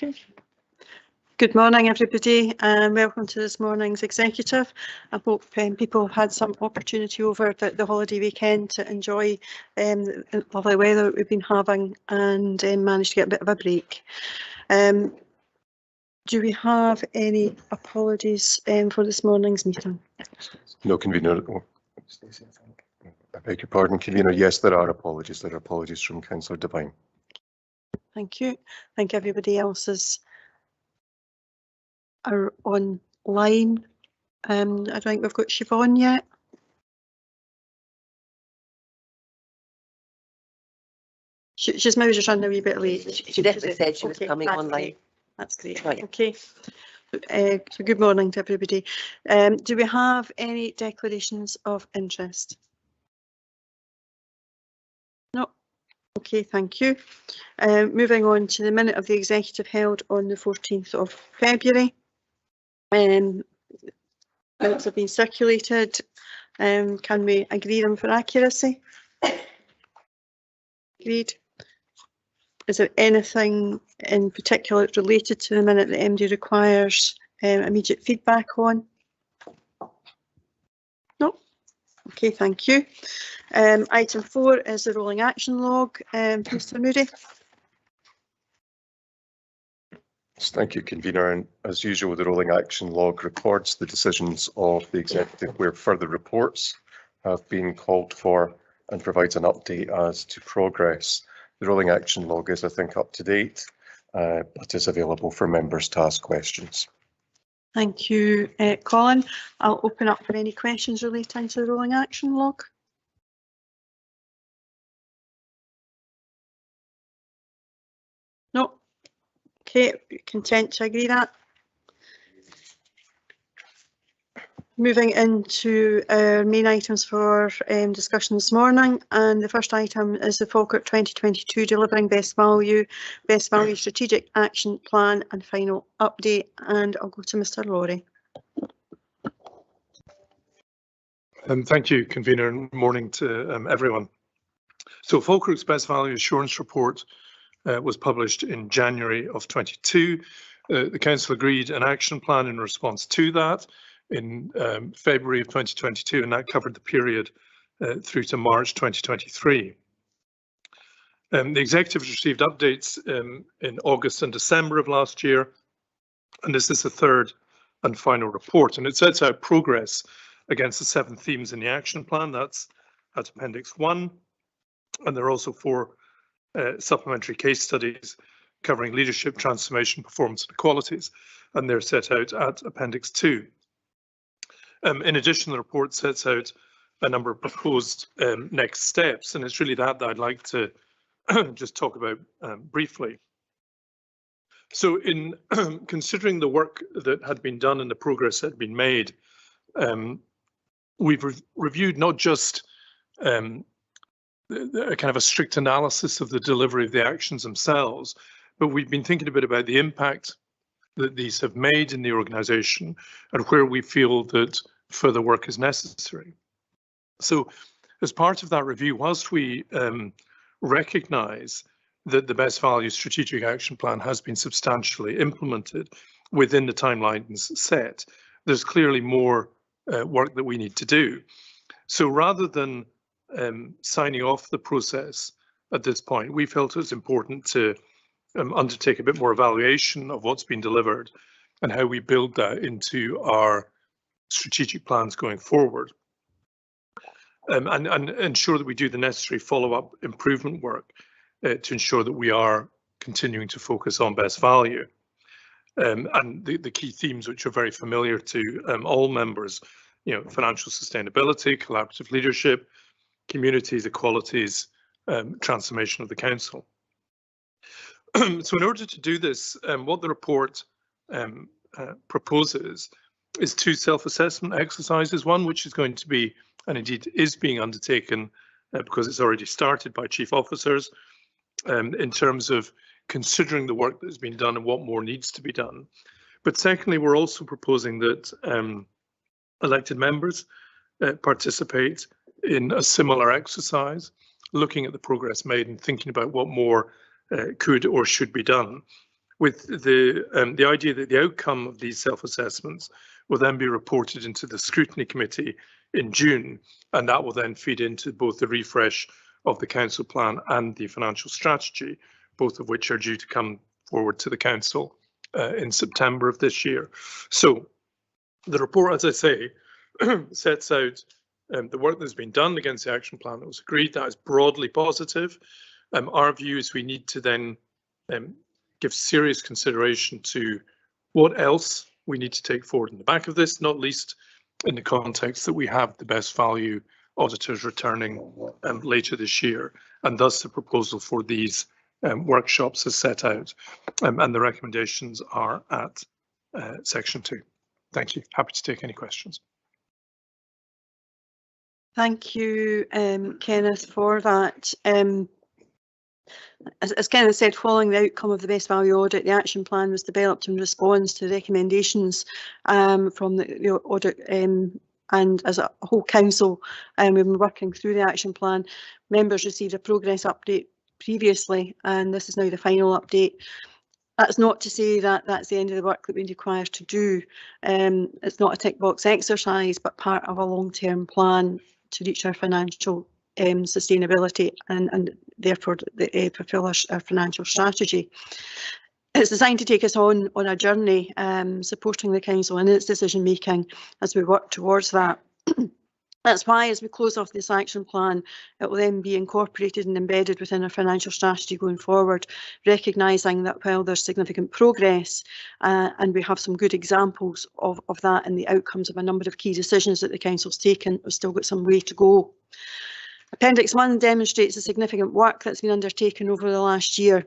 Okay. Good morning, everybody, and welcome to this morning's executive. I hope people have had some opportunity over the holiday weekend to enjoy the lovely weather that we've been having and managed to get a bit of a break. Do we have any apologies for this morning's meeting? No, convener. Oh, I beg your pardon, convener. Yes, there are apologies. There are apologies from Councillor Devine. Thank you. I think everybody else are online. I don't think we've got Siobhan yet. She's maybe just running a wee bit late. She definitely said she was coming online. Great. That's great. Right. Okay. So good morning to everybody. Do we have any declarations of interest? No. Okay, thank you. Moving on to the minute of the executive held on the 14th of February. Minutes have been circulated. Can we agree them for accuracy? Agreed. Is there anything in particular related to the minute that MD requires immediate feedback on? No. Okay, thank you. Item 4 is the rolling action log. Mr. Moody. Thank you, convener. And as usual, the rolling action log records the decisions of the executive where further reports have been called for and provides an update as to progress. The rolling action log is, I think, up to date, but is available for members to ask questions. Thank you, Colin. I'll open up for any questions relating to the rolling action log. No. Okay, content to agree that. Moving into our main items for discussion this morning, and the first item is the Falkirk 2022 Delivering Best Value Strategic Action Plan and Final Update, and I'll go to Mr. Lawrie. Thank you, convener, and morning to everyone. So Falkirk's Best Value Assurance Report was published in January of 22. The Council agreed an action plan in response to that in February of 2022, and that covered the period through to March 2023. The Executive received updates in August and December of last year, and this is the third and final report, and it sets out progress against the 7 themes in the action plan. That's Appendix 1, and there are also 4 supplementary case studies covering leadership, transformation, performance and equalities, and they're set out at Appendix 2. In addition, the report sets out a number of proposed next steps, and it's really that I'd like to just talk about briefly. So in considering the work that had been done and the progress that had been made, we've reviewed not just a kind of a strict analysis of the delivery of the actions themselves, but we've been thinking a bit about the impact that these have made in the organisation and where we feel that further work is necessary. So as part of that review, whilst we recognise that the Best Value Strategic Action Plan has been substantially implemented within the timelines set, there's clearly more work that we need to do. So rather than signing off the process at this point, we felt it was important to undertake a bit more evaluation of what's been delivered and how we build that into our strategic plans going forward, and ensure that we do the necessary follow-up improvement work to ensure that we are continuing to focus on best value. And the key themes, which are very familiar to all members, financial sustainability, collaborative leadership, communities, equalities, transformation of the council. So in order to do this, what the report proposes is 2 self-assessment exercises, one which is going to be, and indeed is being undertaken because it's already started by chief officers, in terms of considering the work that has been done and what more needs to be done. But secondly, we're also proposing that elected members participate in a similar exercise, looking at the progress made and thinking about what more could or should be done, with the idea that the outcome of these self-assessments will then be reported into the scrutiny committee in June, and that will then feed into both the refresh of the council plan and the financial strategy, both of which are due to come forward to the council in September of this year. So the report, as I say, sets out the work that's been done against the action plan that was agreed. That is broadly positive. Our view is we need to then give serious consideration to what else we need to take forward in the back of this, not least in the context that we have the best value auditors returning later this year, and thus the proposal for these workshops is set out, and the recommendations are at section 2. Thank you. Happy to take any questions. Thank you, Kenneth, for that. As Kenneth said, following the outcome of the best value audit, the action plan was developed in response to recommendations from the audit, and as a whole council, we've been working through the action plan. Members received a progress update previously, and this is now the final update. That's not to say that that's the end of the work that we require to do. It's not a tick box exercise, but part of a long-term plan to reach our financial sustainability and therefore fulfil our financial strategy. It's designed to take us on a journey, supporting the council in its decision making as we work towards that. That's why, as we close off this action plan, it will then be incorporated and embedded within our financial strategy going forward, recognising that while there's significant progress, and we have some good examples of that in the outcomes of a number of key decisions that the council's taken, we've still got some way to go. Appendix 1 demonstrates the significant work that's been undertaken over the last year.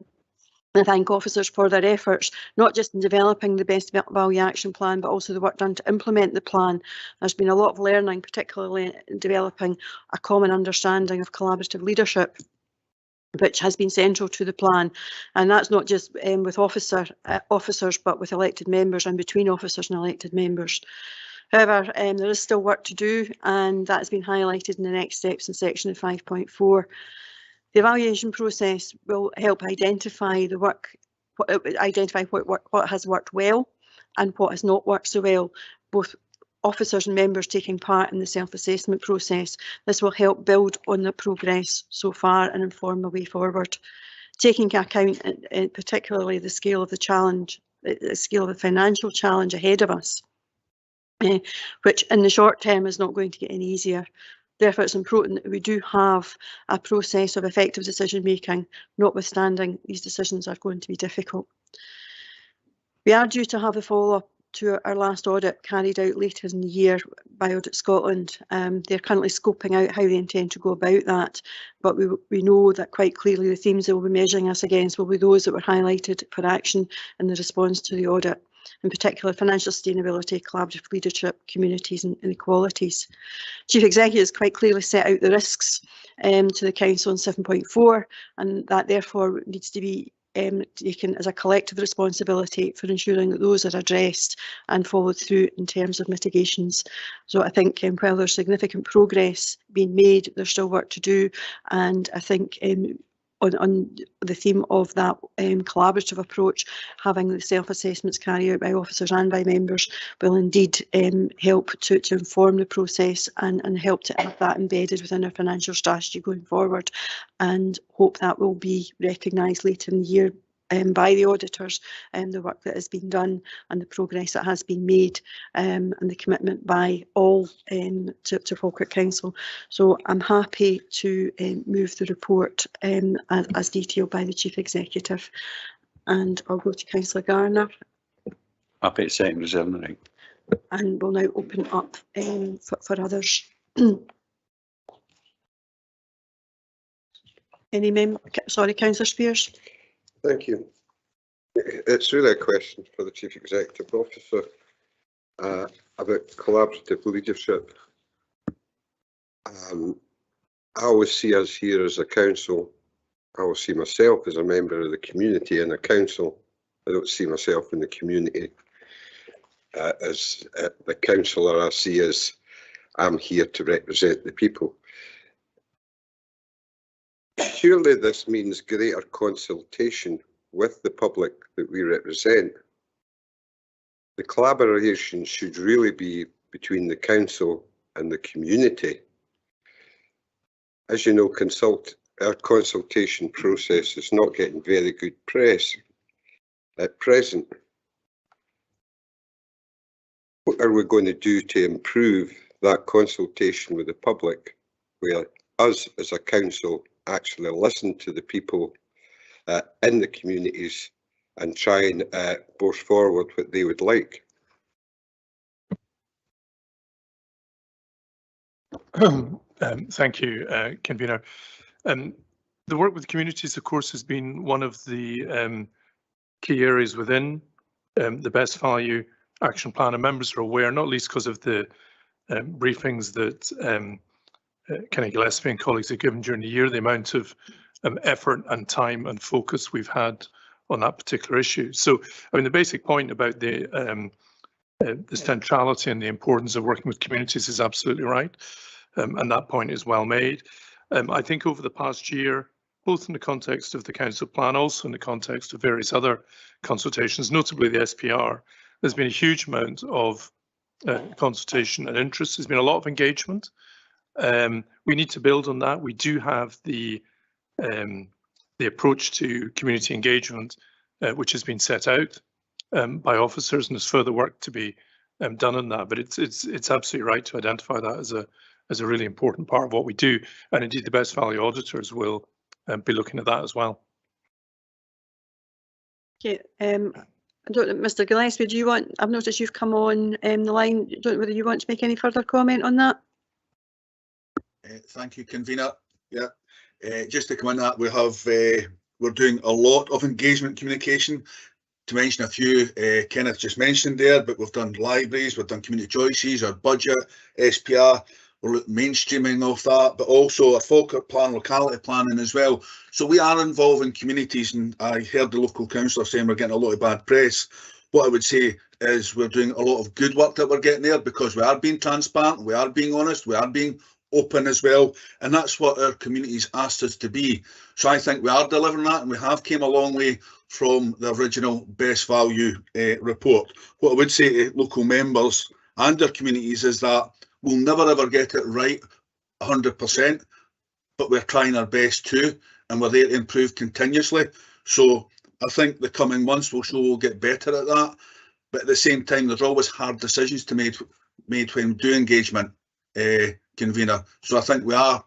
I thank officers for their efforts, not just in developing the best value action plan, but also the work done to implement the plan. There's been a lot of learning, particularly in developing a common understanding of collaborative leadership, which has been central to the plan. And that's not just with officers, but with elected members and between officers and elected members. However, there is still work to do, and that's been highlighted in the next steps in section 5.4. The evaluation process will help identify the work, what has worked well and what has not worked so well, both officers and members taking part in the self-assessment process. This will help build on the progress so far and inform the way forward, taking into account particularly the scale of the challenge, the scale of the financial challenge ahead of us, which in the short term is not going to get any easier. Therefore, it's important that we do have a process of effective decision making, notwithstanding these decisions are going to be difficult. We are due to have a follow-up to our last audit carried out later in the year by Audit Scotland. They're currently scoping out how they intend to go about that, but we know that quite clearly the themes they will be measuring us against will be those that were highlighted for action in the response to the audit. In particular, financial sustainability, collaborative leadership, communities and inequalities. Chief Executives quite clearly set out the risks to the Council in 7.4, and that therefore needs to be taken as a collective responsibility for ensuring that those are addressed and followed through in terms of mitigations. So I think while there's significant progress being made, there's still work to do, and I think on the theme of that collaborative approach, having the self-assessments carried out by officers and by members will indeed help to inform the process and help to have that embedded within our financial strategy going forward, and hope that will be recognised later in the year by the auditors, the work that has been done and the progress that has been made, and the commitment by all to Falkirk Council. So I'm happy to move the report as detailed by the Chief Executive, and I'll go to Councillor Garner. Happy to second reserve. And we'll now open up for others. Any member? Sorry, Councillor Spears. Thank you. It's really a question for the Chief Executive Officer about collaborative leadership. I always see us here as a council. I always see myself as a member of the community in a council. I don't see myself in the community as the councillor. I see as I'm here to represent the people. Surely this means greater consultation with the public that we represent, the collaboration should really be between the council and the community. As you know, our consultation process is not getting very good press at present. What are we going to do to improve that consultation with the public, where us as a council actually listen to the people in the communities and try and push forward what they would like? Thank you, Convener. The work with communities, of course, has been one of the key areas within the Best Value Action Plan, and members are aware, not least because of the briefings that Kenny Gillespie and colleagues have given during the year, the amount of effort and time and focus we've had on that particular issue. So, I mean, the basic point about the centrality and the importance of working with communities is absolutely right, and that point is well made. I think over the past year, both in the context of the council plan, also in the context of various other consultations, notably the SPR, there's been a huge amount of consultation and interest. There's been a lot of engagement. We need to build on that. We do have the approach to community engagement, which has been set out by officers, and there's further work to be done on that. But it's absolutely right to identify that as a really important part of what we do, and indeed the Best Value auditors will be looking at that as well. Okay, I don't know, Mr. Gillespie, do you want? I've noticed you've come on the line. I don't know whether you want to make any further comment on that. Thank you, Convener. Yeah, just to come on that, we have we're doing a lot of engagement communication. To mention a few, Kenneth just mentioned there, but we've done libraries, we've done community choices, our budget, SPR, we're mainstreaming of that, but also a Falkirk plan, locality planning as well. So we are involving communities, and I heard the local councillor saying we're getting a lot of bad press. What I would say is we're doing a lot of good work that we're getting there, because we are being transparent, we are being honest, we are being open as well, and that's what our communities asked us to be. So I think we are delivering that, and we have came a long way from the original Best Value report. What I would say to local members and their communities is that we'll never ever get it right 100%, but we're trying our best to, and we're there to improve continuously. So I think the coming months will show we'll get better at that, but at the same time there's always hard decisions to made when we do engagement, Convener. So I think we are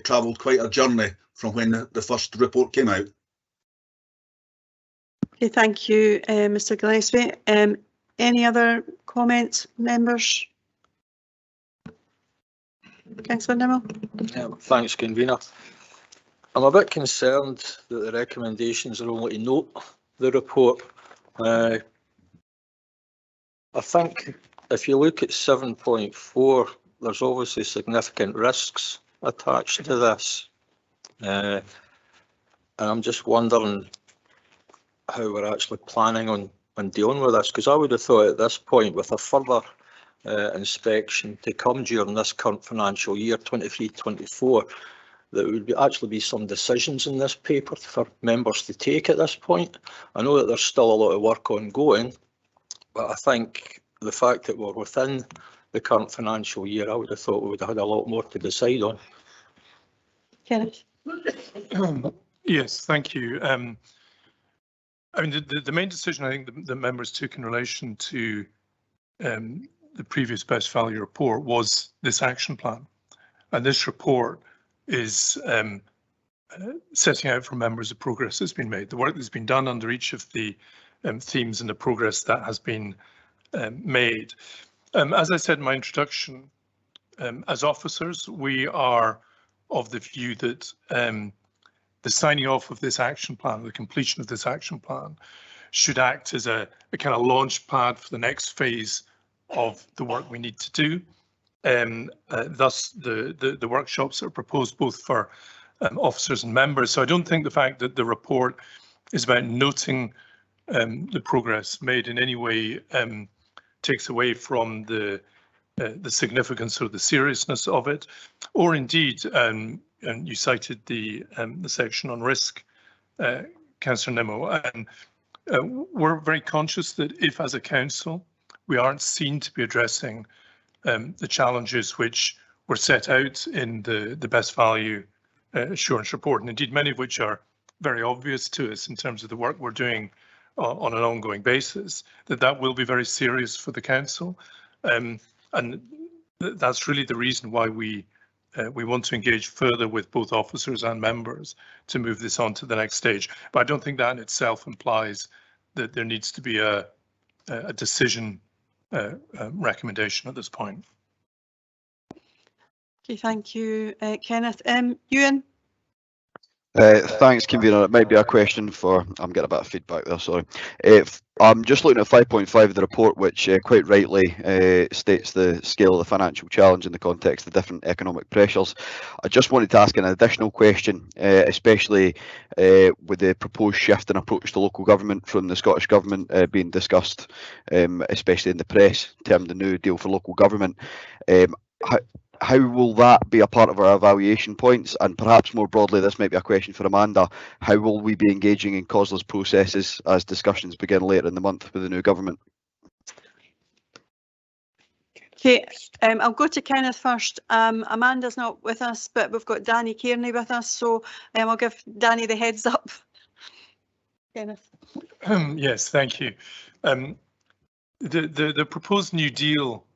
travelled quite a journey from when the first report came out. Okay, thank you, Mr. Gillespie. Any other comments, members? Councillor Nimmo. Yeah, thanks, Convener. I'm a bit concerned that the recommendations are only to note the report. I think if you look at 7.4, there's obviously significant risks attached to this. And I'm just wondering how we're actually planning on dealing with this, because I would have thought at this point, with a further inspection to come during this current financial year 23-24, there would actually be some decisions in this paper for members to take at this point. I know that there's still a lot of work ongoing, but I think the fact that we're within the current financial year, I would have thought we would have had a lot more to decide on. Kenneth. Yes, thank you. I mean, the main decision I think the members took in relation to the previous Best Value report was this action plan, and this report is setting out for members the progress that's been made, the work that's been done under each of the themes, and the progress that has been made. As I said in my introduction, as officers, we are of the view that the signing off of this action plan, the completion of this action plan, should act as a kind of launch pad for the next phase of the work we need to do. Thus, the workshops are proposed both for officers and members. So I don't think the fact that the report is about noting the progress made in any way takes away from the significance or the seriousness of it, or indeed, and you cited the section on risk, Councillor Nimmo, and we're very conscious that if, as a council, we aren't seen to be addressing the challenges which were set out in the best value assurance report, and indeed many of which are very obvious to us in terms of the work we're doing on an ongoing basis, that will be very serious for the council. And that's really the reason why we want to engage further with both officers and members to move this on to the next stage. But I don't think that in itself implies that there needs to be a decision recommendation at this point. Okay, thank you, Kenneth. Ewan? Thanks, convener. It might be a question for, I'm getting a bit of feedback there, sorry. I'm just looking at 5.5 of the report, which quite rightly states the scale of the financial challenge in the context of different economic pressures. I just wanted to ask an additional question, especially with the proposed shift in approach to local government from the Scottish Government being discussed, especially in the press, termed the new deal for local government. How will that be a part of our evaluation points? And perhaps more broadly, this might be a question for Amanda, how will we be engaging in COSLA's processes as discussions begin later in the month with the new government? Okay, I'll go to Kenneth first. Amanda's not with us, but we've got Danny Kearney with us, so I'll give Danny the heads up. Kenneth. Yes, thank you. The proposed new deal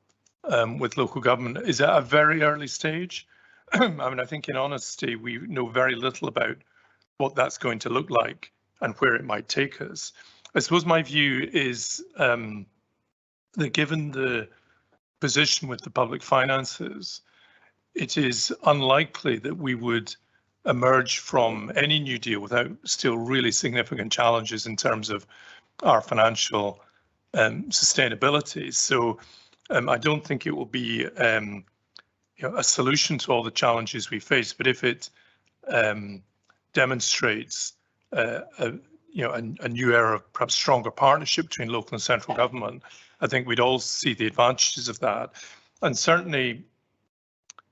with local government is at a very early stage. I mean, I think in honesty, we know very little about what that's going to look like and where it might take us. I suppose my view is that given the position with the public finances, it is unlikely that we would emerge from any new deal without still really significant challenges in terms of our financial sustainability. So I don't think it will be a solution to all the challenges we face, but if it demonstrates a new era of perhaps stronger partnership between local and central government, I think we'd all see the advantages of that. And certainly,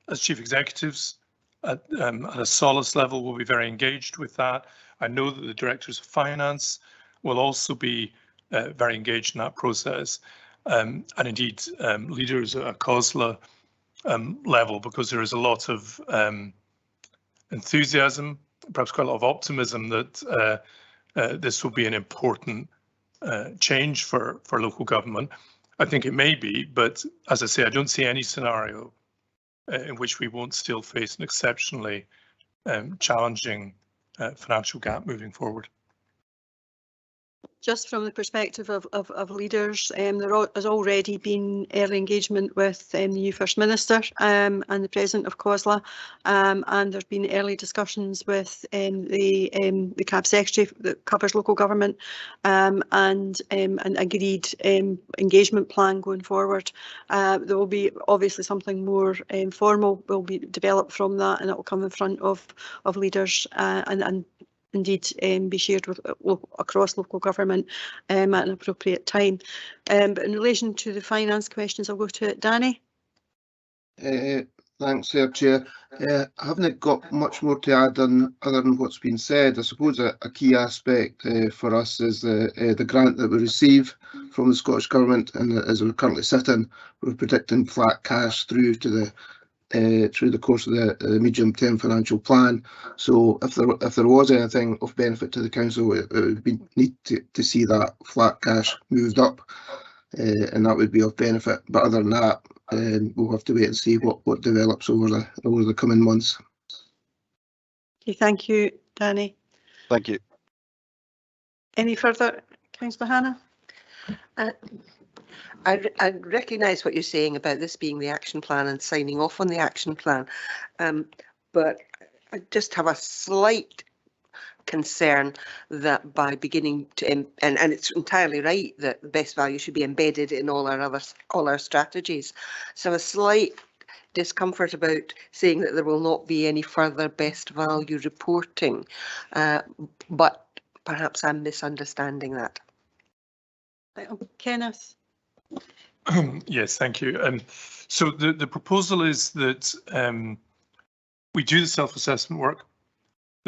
as chief executives at a Solace level, we'll be very engaged with that. I know that the directors of finance will also be very engaged in that process. And indeed, leaders at a COSLA level, because there is a lot of enthusiasm, perhaps quite a lot of optimism that this will be an important change for local government. I think it may be, but as I say, I don't see any scenario in which we won't still face an exceptionally challenging financial gap moving forward. Just from the perspective of leaders, there has already been early engagement with the new First Minister and the President of COSLA, and there's been early discussions with the CAB Secretary that covers local government and an agreed engagement plan going forward. There will be obviously something more formal will be developed from that, and it will come in front of leaders and indeed be shared with across local government at an appropriate time. But in relation to the finance questions, I'll go to Danny. Thanks, Chair. I haven't got much more to add other than what's been said. I suppose a key aspect for us is the grant that we receive from the Scottish Government, and as we're currently sitting, we're predicting flat cash through the course of the medium-term financial plan. So if there was anything of benefit to the council, it would need to see that flat cash moved up, and that would be of benefit. But other than that, we'll have to wait and see what develops over the coming months. Okay, thank you, Danny. Thank you. Any further, Councillor Hannah? I recognise what you're saying about this being the action plan and signing off on the action plan, but I just have a slight concern that by beginning to, and it's entirely right that the best value should be embedded in all our strategies. So a slight discomfort about saying that there will not be any further best value reporting, but perhaps I'm misunderstanding that. Kenneth. Yes, thank you. So the proposal is that we do the self-assessment work,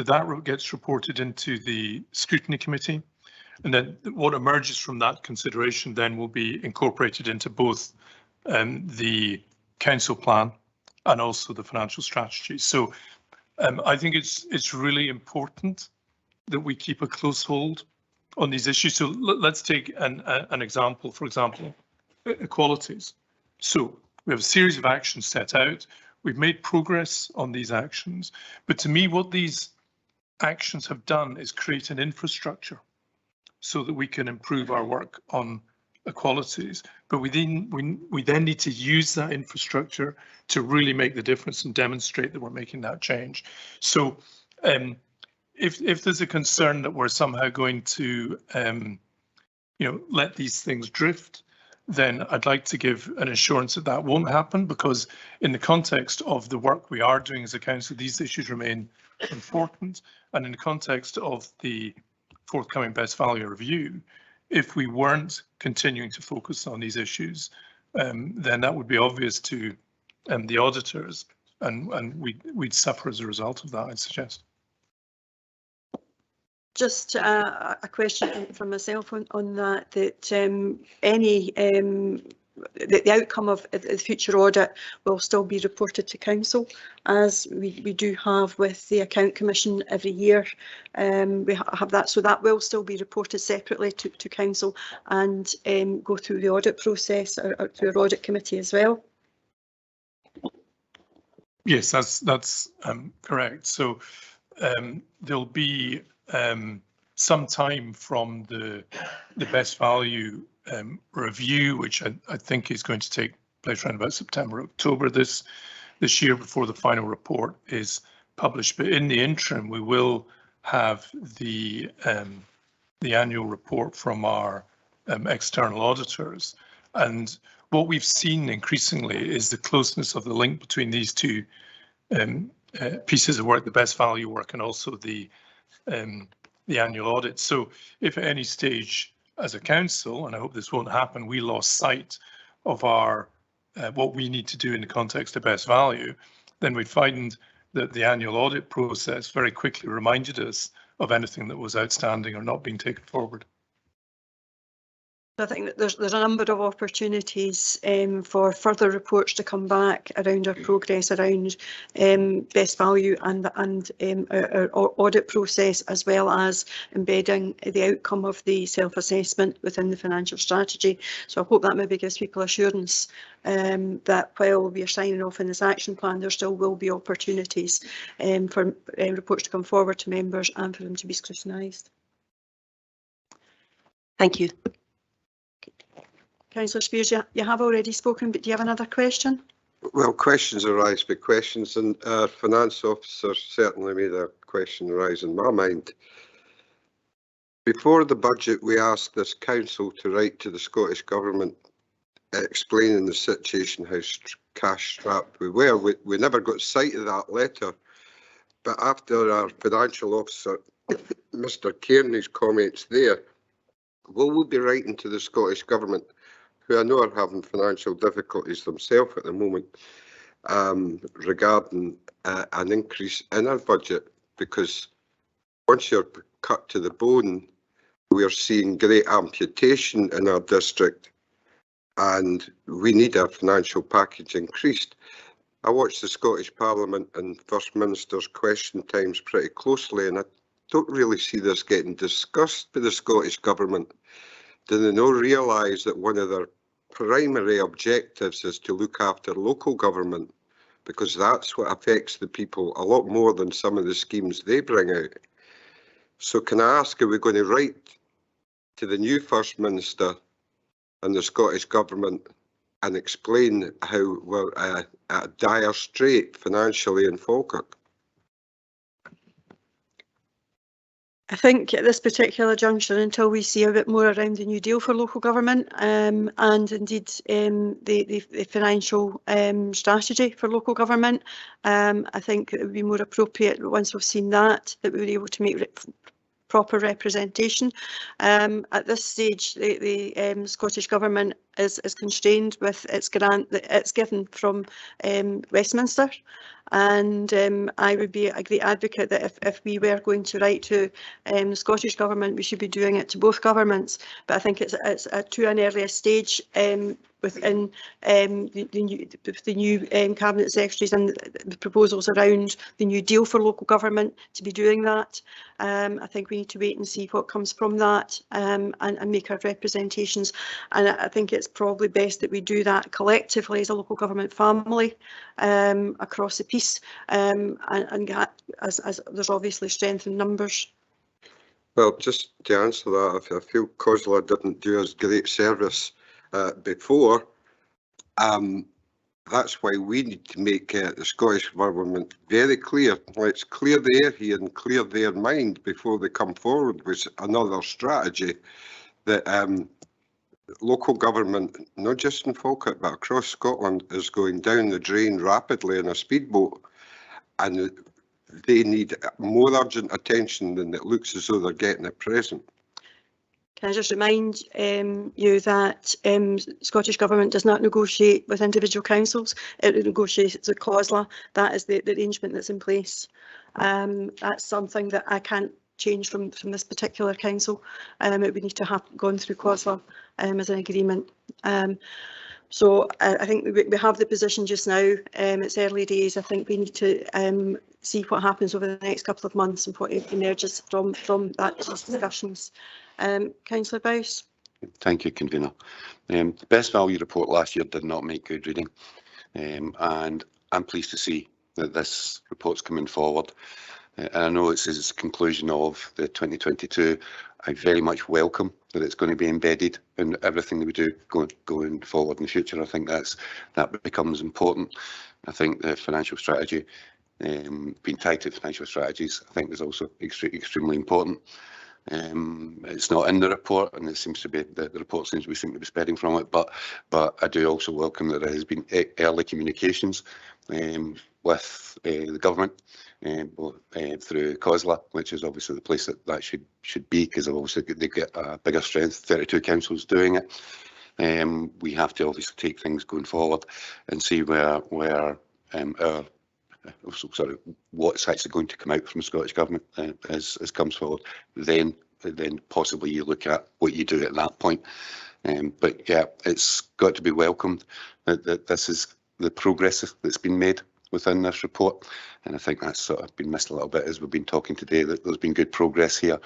that gets reported into the scrutiny committee. And then what emerges from that consideration then will be incorporated into both the council plan and also the financial strategy. So I think it's really important that we keep a close hold on these issues. So let's take an example, for example, equalities. So we have a series of actions set out. We've made progress on these actions, but to me, what these actions have done is create an infrastructure so that we can improve our work on equalities. But we then need to use that infrastructure to really make the difference and demonstrate that we're making that change. So if there's a concern that we're somehow going to let these things drift, then I'd like to give an assurance that that won't happen, because in the context of the work we are doing as a council, these issues remain important. And in the context of the forthcoming best value review, if we weren't continuing to focus on these issues, then that would be obvious to the auditors, and we'd suffer as a result of that, I'd suggest. Just a question from myself on that, the outcome of the future audit will still be reported to council, as we do have with the Account Commission every year. We have that, so that will still be reported separately to council and go through the audit process or through our audit committee as well. Yes, that's correct. So there'll be some time from the best value review, which I think is going to take place around about September, October this year, before the final report is published. But in the interim, we will have the annual report from our external auditors. And what we've seen increasingly is the closeness of the link between these two pieces of work, the best value work and also the annual audit. So if at any stage as a council, and I hope this won't happen, we lost sight of our what we need to do in the context of best value, then we'd find that the annual audit process very quickly reminded us of anything that was outstanding or not being taken forward. I think that there's a number of opportunities for further reports to come back around our progress around best value and our audit process, as well as embedding the outcome of the self-assessment within the financial strategy. So I hope that maybe gives people assurance that while we are signing off in this action plan, there still will be opportunities for reports to come forward to members and for them to be scrutinised. Thank you. Councillor Spears, you have already spoken, but do you have another question? Well, questions arise by questions, and our finance officer certainly made a question arise in my mind. Before the budget, we asked this council to write to the Scottish Government explaining the situation, how cash strapped we were. We never got sight of that letter, but after our financial officer, Mr. Kearney's comments there, will we be writing to the Scottish Government, who I know are having financial difficulties themselves at the moment, regarding an increase in our budget? Because once you're cut to the bone, we are seeing great amputation in our district, and we need our financial package increased. I watch the Scottish Parliament and First Minister's question times pretty closely, and I don't really see this getting discussed by the Scottish Government. Do they not realise that one of their primary objectives is to look after local government, because that's what affects the people a lot more than some of the schemes they bring out? So can I ask, are we going to write to the new First Minister and the Scottish Government and explain how we're at a dire strait financially in Falkirk? I think at this particular juncture, until we see a bit more around the new deal for local government and indeed the financial strategy for local government, I think it would be more appropriate once we've seen that we were able to make proper representation. At this stage, the Scottish Government is constrained with its grant that it's given from Westminster, And I would be a great advocate that if we were going to write to the Scottish Government, we should be doing it to both governments. But I think it's to an earlier stage within the new Cabinet Secretaries and the proposals around the new deal for local government to be doing that. I think we need to wait and see what comes from that and make our representations. And I think it's probably best that we do that collectively as a local government family across the piece, and as there's obviously strength in numbers. Well, just to answer that, I feel COSLA didn't do us great service before. That's why we need to make the Scottish Government very clear. Let's clear the air here and clear their mind before they come forward with another strategy that local government, not just in Falkirk but across Scotland, is going down the drain rapidly in a speedboat, and they need more urgent attention than it looks as though they're getting at present. Can I just remind you that Scottish Government does not negotiate with individual councils, it negotiates with COSLA. That is the arrangement that's in place. That's something that I can't change from this particular council. It would need to have gone through COSLA as an agreement. So I think we have the position just now. It's early days. I think we need to see what happens over the next couple of months and what emerges from that discussions. Councillor Bowes. Thank you, Convener. The Best Value report last year did not make good reading, and I'm pleased to see that this report's coming forward. And I know it says it's a conclusion of the 2022. I very much welcome that it's going to be embedded in everything that we do going forward in the future. I think that becomes important. I think the financial strategy, being tied to financial strategies, I think is also extremely important. It's not in the report, and it seems to be the report seems to be spreading from it. But I do also welcome that there has been early communications with the government, through COSLA, which is obviously the place that should be, because obviously they get a bigger strength. 32 councils doing it. We have to obviously take things going forward and see where what's actually going to come out from the Scottish Government as comes forward. Then possibly you look at what you do at that point. But yeah, it's got to be welcomed that this is the progress that's been made within this report, and I think that's sort of been missed a little bit as we've been talking today, that there's been good progress here.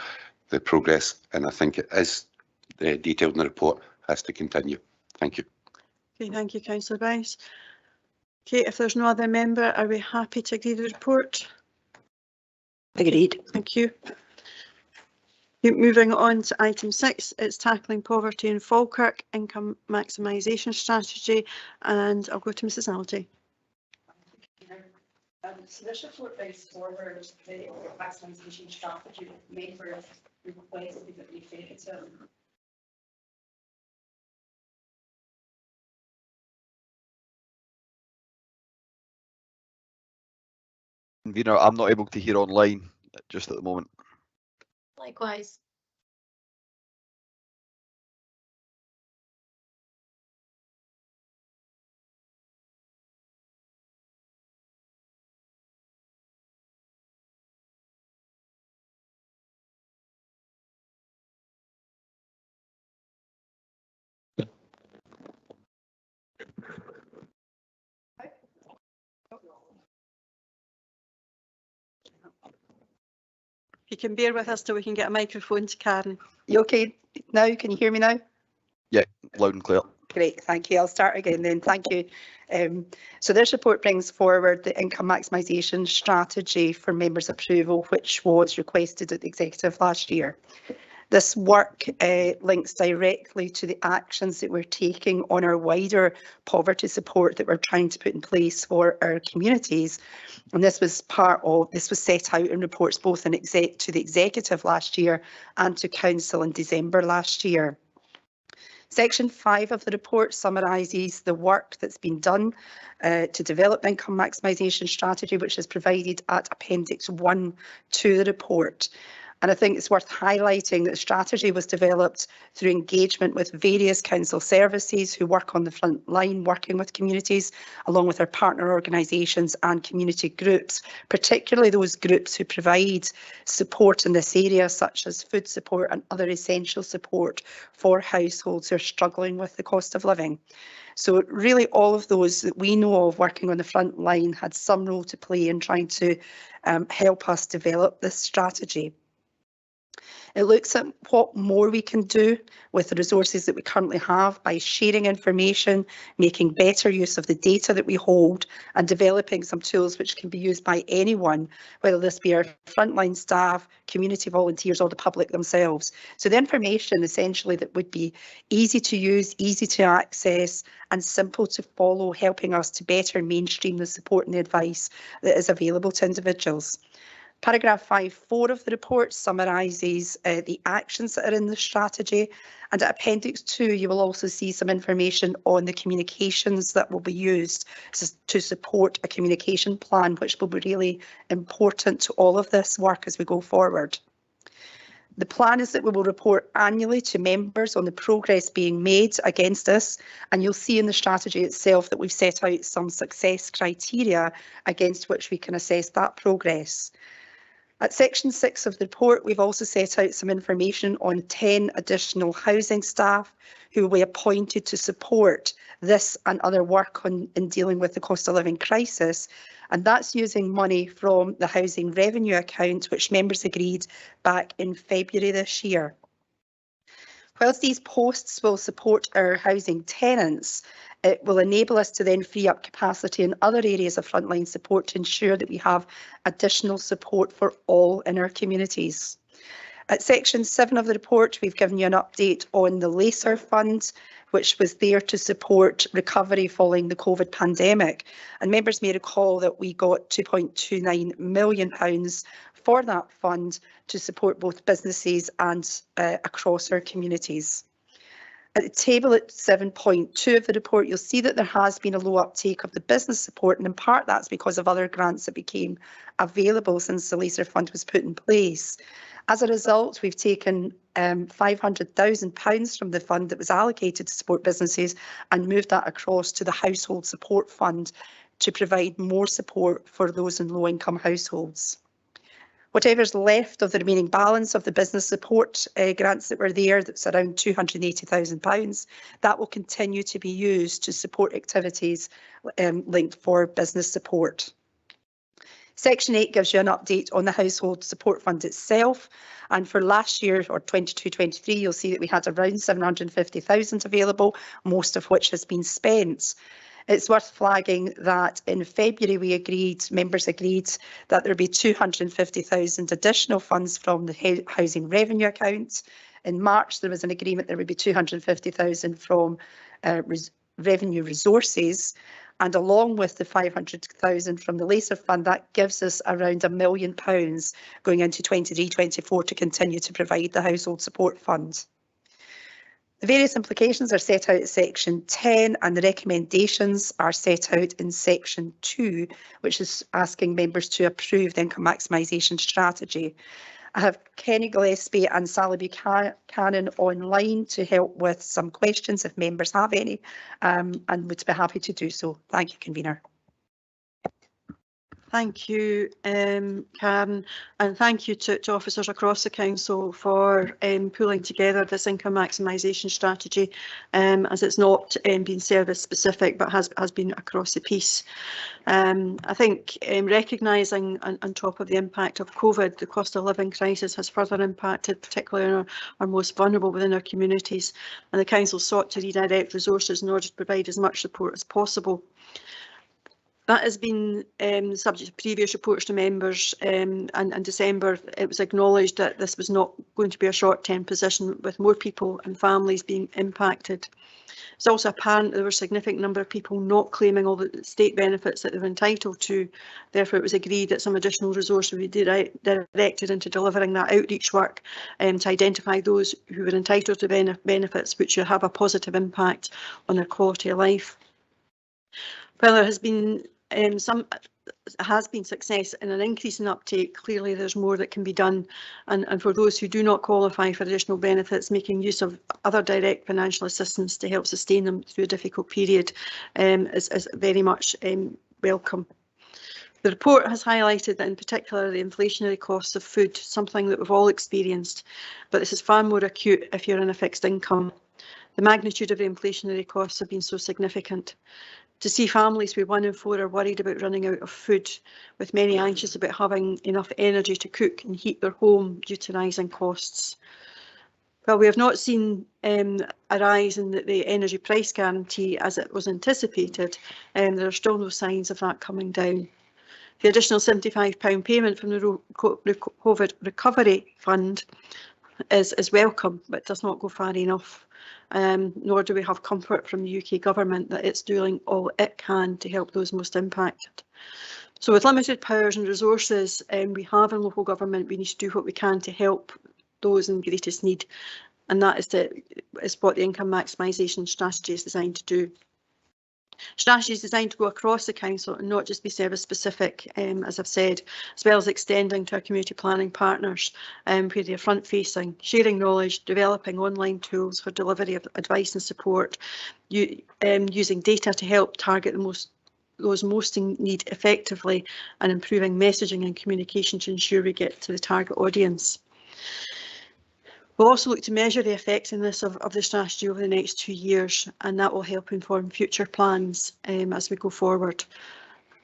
The progress, and I think it is detailed in the report, has to continue. Thank you. Okay, thank you, Councillor Bowes. Okay, if there's no other member, are we happy to agree the report? Agreed. Thank you. Moving on to item 6, it's tackling poverty in Falkirk, income maximisation strategy, and I'll go to Mrs. Algie. So this report brings forward the maximisation strategy made for requests that we take to Convener, I'm not able to hear online just at the moment. likewise. You can bear with us till we can get a microphone to Karen. You okay now? Can you hear me now? Yeah, loud and clear. Great, thank you. I'll start again then. Thank you. So this report brings forward the income maximisation strategy for members' approval, which was requested at the Executive last year. This work links directly to the actions that we're taking on our wider poverty support that we're trying to put in place for our communities. And this was set out in reports both to the Executive last year and to Council in December last year. Section 5 of the report summarises the work that's been done to develop the income maximisation strategy, which is provided at Appendix 1 to the report. And I think it's worth highlighting that the strategy was developed through engagement with various council services who work on the front line, working with communities, along with our partner organisations and community groups, particularly those groups who provide support in this area, such as food support and other essential support for households who are struggling with the cost of living. So really all of those that we know of working on the front line had some role to play in trying to help us develop this strategy. It looks at what more we can do with the resources that we currently have by sharing information, making better use of the data that we hold, and developing some tools which can be used by anyone, whether this be our frontline staff, community volunteers, or the public themselves. So the information essentially that would be easy to use, easy to access, and simple to follow, helping us to better mainstream the support and the advice that is available to individuals. Paragraph 5.4 of the report summarises the actions that are in the strategy, and at Appendix 2 you will also see some information on the communications that will be used to support a communication plan, which will be really important to all of this work as we go forward. The plan is that we will report annually to members on the progress being made against this, and you'll see in the strategy itself that we've set out some success criteria against which we can assess that progress. At section 6 of the report, we've also set out some information on 10 additional housing staff who will be appointed to support this and other work in dealing with the cost of living crisis. And that's using money from the housing revenue account, which members agreed back in February this year. Whilst these posts will support our housing tenants, it will enable us to then free up capacity in other areas of frontline support to ensure that we have additional support for all in our communities. At section 7 of the report, we've given you an update on the LACER fund, which was there to support recovery following the COVID pandemic. And members may recall that we got £2.29 million for that fund to support both businesses and across our communities. At the table at 7.2 of the report, you'll see that there has been a low uptake of the business support, and in part that's because of other grants that became available since the LACER fund was put in place. As a result, we've taken £500,000 from the fund that was allocated to support businesses and moved that across to the household support fund to provide more support for those in low-income households. Whatever's left of the remaining balance of the business support grants that were there, that's around £280,000, that will continue to be used to support activities linked for business support. Section 8 gives you an update on the Household Support Fund itself, and for last year, or 22-23, you'll see that we had around £750,000 available, most of which has been spent. It's worth flagging that in February members agreed that there would be 250,000 additional funds from the housing revenue account. In March there was an agreement there would be 250,000 from revenue resources, and along with the 500,000 from the LACER fund, that gives us around £1 million going into 23-24 to continue to provide the household support fund. The various implications are set out in section 10 and the recommendations are set out in section 2, which is asking members to approve the income maximisation strategy. I have Kenny Gillespie and Sally Buchanan online to help with some questions if members have any, and would be happy to do so. Thank you, Convener. Thank you, Karen, and thank you to officers across the council for pulling together this income maximisation strategy, as it's not been service specific but has been across the piece. I think recognising on top of the impact of COVID, the cost of living crisis has further impacted particularly on our most vulnerable within our communities, and the council sought to redirect resources in order to provide as much support as possible. That has been subject to previous reports to members, and in December it was acknowledged that this was not going to be a short-term position with more people and families being impacted. It's also apparent that there were a significant number of people not claiming all the state benefits that they were entitled to. Therefore, it was agreed that some additional resource would be directed into delivering that outreach work to identify those who were entitled to benefits which will have a positive impact on their quality of life. Well, there has been some has been success in an increase in uptake, clearly there's more that can be done. And for those who do not qualify for additional benefits, making use of other direct financial assistance to help sustain them through a difficult period is very much welcome. The report has highlighted that in particular the inflationary costs of food, something that we've all experienced, but this is far more acute if you're in a fixed income. The magnitude of the inflationary costs have been so significant. To see families where 1 in 4 are worried about running out of food, with many anxious about having enough energy to cook and heat their home due to rising costs. Well, we have not seen a rise in the energy price guarantee as it was anticipated, and there are still no signs of that coming down. The additional £75 payment from the COVID Recovery Fund is welcome, but does not go far enough. Nor do we have comfort from the UK government that it's doing all it can to help those most impacted. So with limited powers and resources we have in local government, we need to do what we can to help those in greatest need, and that is what the income maximisation strategy is designed to do. Strategy is designed to go across the council and not just be service specific, as I've said, as well as extending to our community planning partners where they're front facing, sharing knowledge, developing online tools for delivery of advice and support, using data to help target those most in need effectively, and improving messaging and communication to ensure we get to the target audience. We'll also look to measure the effectiveness of the strategy over the next 2 years, and that will help inform future plans as we go forward.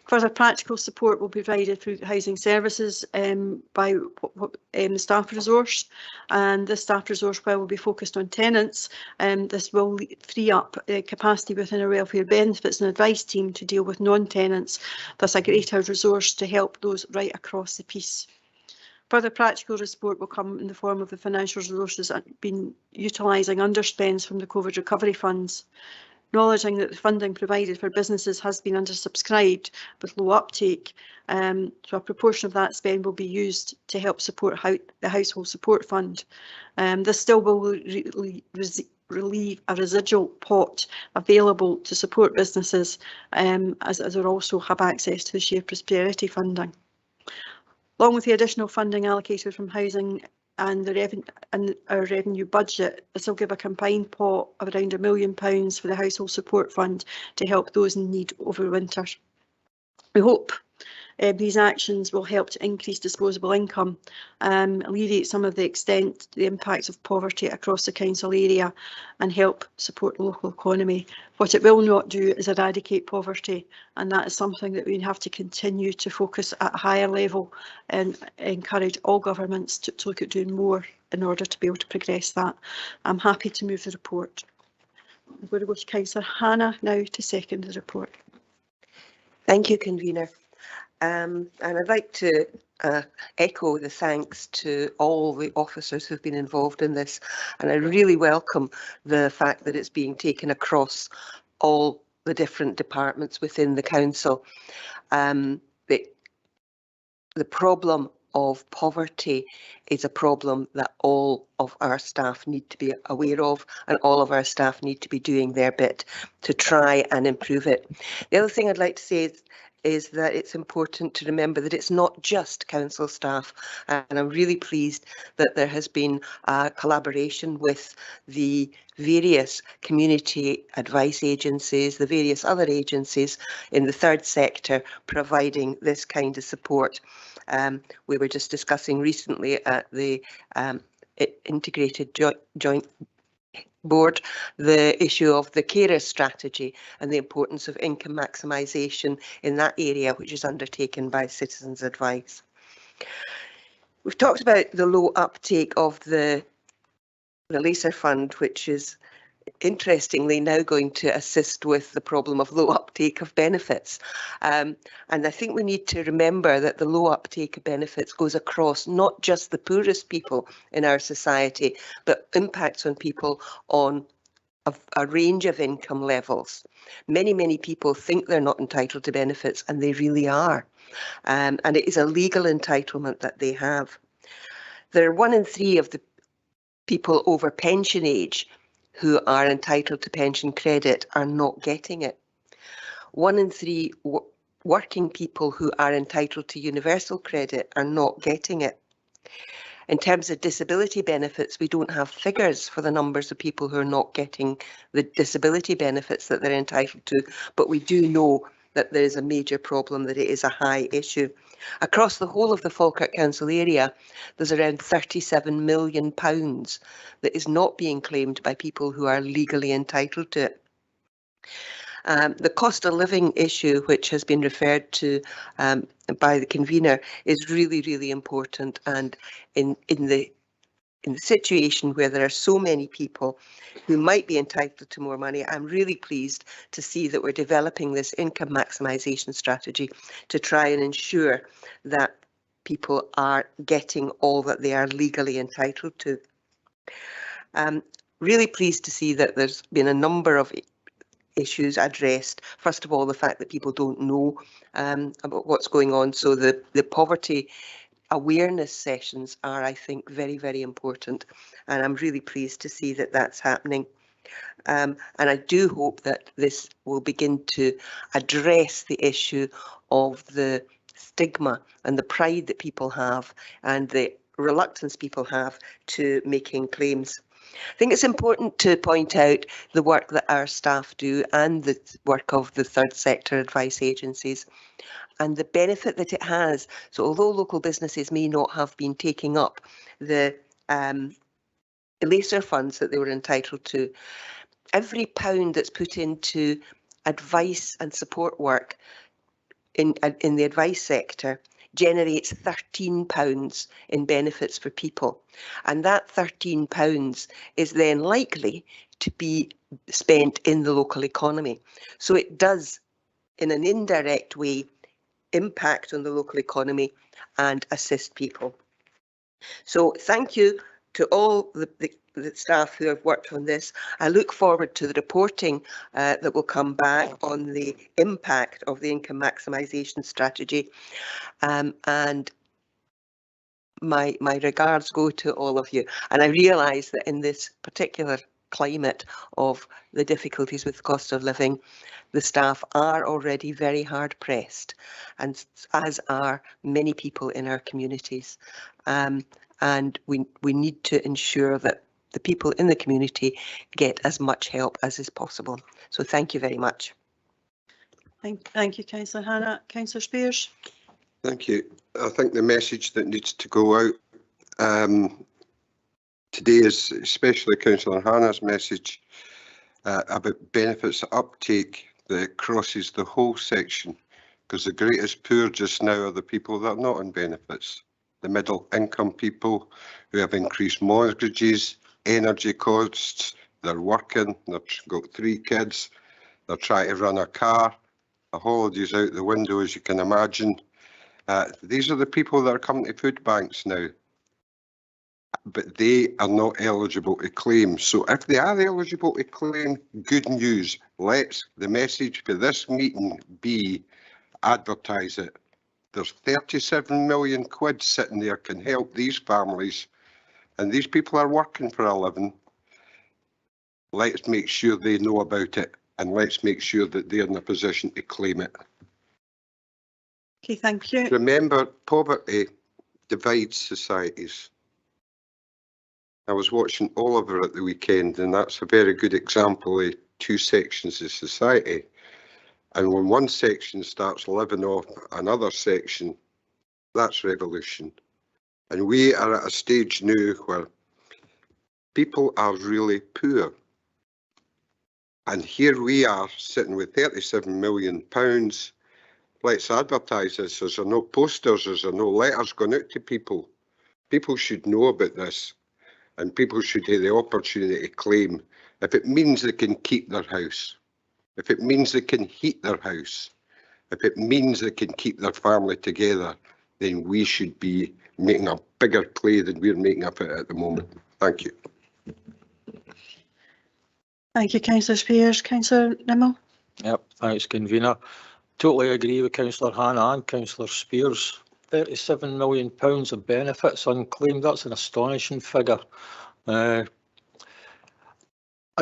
Further practical support will be provided through housing services by the staff resource, and this staff resource, while will be focused on tenants, this will free up capacity within our welfare benefits and advice team to deal with non-tenants, thus a greater resource to help those right across the piece. Further practical support will come in the form of the financial resources being utilising underspends from the COVID recovery funds. Acknowledging that the funding provided for businesses has been undersubscribed with low uptake, so a proportion of that spend will be used to help support the household support fund. This still will relieve a residual pot available to support businesses as they also have access to the shared prosperity funding. Along with the additional funding allocated from housing and our revenue budget, this will give a combined pot of around £1 million for the household support fund to help those in need over winter. We hope these actions will help to increase disposable income, alleviate some of the impacts of poverty across the council area, and help support the local economy. What it will not do is eradicate poverty, and that is something that we have to continue to focus at a higher level and encourage all governments to look at doing more in order to be able to progress that. I'm happy to move the report. I'm going to go to Councillor Hannah now to second the report. Thank you, Convener. And I'd like to echo the thanks to all the officers who've been involved in this, and I really welcome the fact that it's being taken across all the different departments within the council. The problem of poverty is a problem that all of our staff need to be aware of, and all of our staff need to be doing their bit to try and improve it. The other thing I'd like to say is that it's important to remember that it's not just council staff, and I'm really pleased that there has been a collaboration with the various community advice agencies, the various other agencies in the third sector providing this kind of support. We were just discussing recently at the integrated joint board the issue of the carer strategy and the importance of income maximisation in that area, which is undertaken by Citizens Advice. We've talked about the low uptake of the LASER fund, which is interestingly now going to assist with the problem of low uptake of benefits. And I think we need to remember that the low uptake of benefits goes across not just the poorest people in our society, but impacts on people on a range of income levels. Many people think they're not entitled to benefits, and they really are. And it is a legal entitlement that they have. There are 1 in 3 of the people over pension age who are entitled to pension credit are not getting it. 1 in 3 working people who are entitled to universal credit are not getting it. In terms of disability benefits, we don't have figures for the numbers of people who are not getting the disability benefits that they're entitled to, but we do know that there is a major problem, that it is a high issue. Across the whole of the Falkirk Council area, there's around £37 million that is not being claimed by people who are legally entitled to it. The cost of living issue, which has been referred to by the convener, is really, really important. And in the situation where there are so many people who might be entitled to more money, I'm really pleased to see that we're developing this income maximisation strategy to try and ensure that people are getting all that they are legally entitled to. Really pleased to see that there's been a number of issues addressed. First of all, the fact that people don't know about what's going on. So the poverty awareness sessions are, I think, very, very important. And I'm really pleased to see that that's happening. And I do hope that this will begin to address the issue of the stigma and the pride that people have and the reluctance people have to making claims. I think it's important to point out the work that our staff do and the work of the third sector advice agencies and the benefit that it has. So although local businesses may not have been taking up the ELASER funds that they were entitled to, every pound that's put into advice and support work in the advice sector generates £13 in benefits for people. And that £13 is then likely to be spent in the local economy. So it does, in an indirect way, impact on the local economy and assist people. So thank you to all the staff who have worked on this. I look forward to the reporting that will come back on the impact of the income maximisation strategy. And my regards go to all of you. And I realise that in this particular climate of the difficulties with the cost of living, the staff are already very hard pressed, and as are many people in our communities. And we need to ensure that the people in the community get as much help as is possible. So thank you very much. Thank you, Councillor Hannah. Councillor Spears. Thank you. I think the message that needs to go out today is especially Councillor Hannah's message about benefits uptake that crosses the whole section, because the greatest poor just now are the people that are not on benefits. The middle income people who have increased mortgages, energy costs, they're working, they've got 3 kids, they're trying to run a car, a holiday's out the window, as you can imagine. These are the people that are coming to food banks now, but they are not eligible to claim. So if they are eligible to claim, good news. Let's the message for this meeting be advertise it. There's 37 million quid sitting there can help these families, and these people are working for a living. Let's make sure they know about it, and let's make sure that they're in a position to claim it. Okay, thank you. Remember, poverty divides societies. I was watching Oliver at the weekend, and that's a very good example of 2 sections of society. And when one section starts living off another section, that's revolution. And we are at a stage now where people are really poor. And here we are sitting with £37 million. Let's advertise this. There's no posters, there's no letters going out to people. People should know about this, and people should have the opportunity to claim. If it means they can keep their house, if it means they can heat their house, if it means they can keep their family together, then we should be making a bigger play than we're making of it at the moment. Thank you. Thank you, Councillor Spears. Councillor Nimmo. Yep, thanks, convener. Totally agree with Councillor Hannah and Councillor Spears. £37 million of benefits unclaimed, that's an astonishing figure. I'd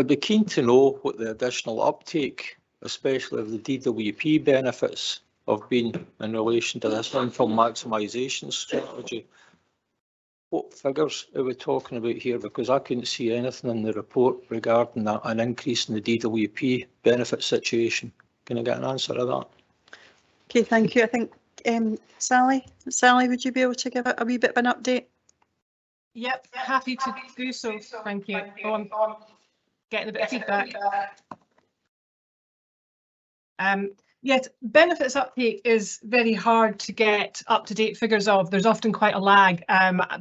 be keen to know what the additional uptake, especially of the DWP benefits, have been in relation to this income maximisation strategy. What figures are we talking about here? Because I couldn't see anything in the report regarding an increase in the DWP benefit situation. Can I get an answer to that? Okay, thank you. I think Sally, would you be able to give a wee bit of an update? Yep, happy to do so. Thank you. I'm getting a bit of feedback. Yes, benefits uptake is very hard to get up-to-date figures of. There's often quite a lag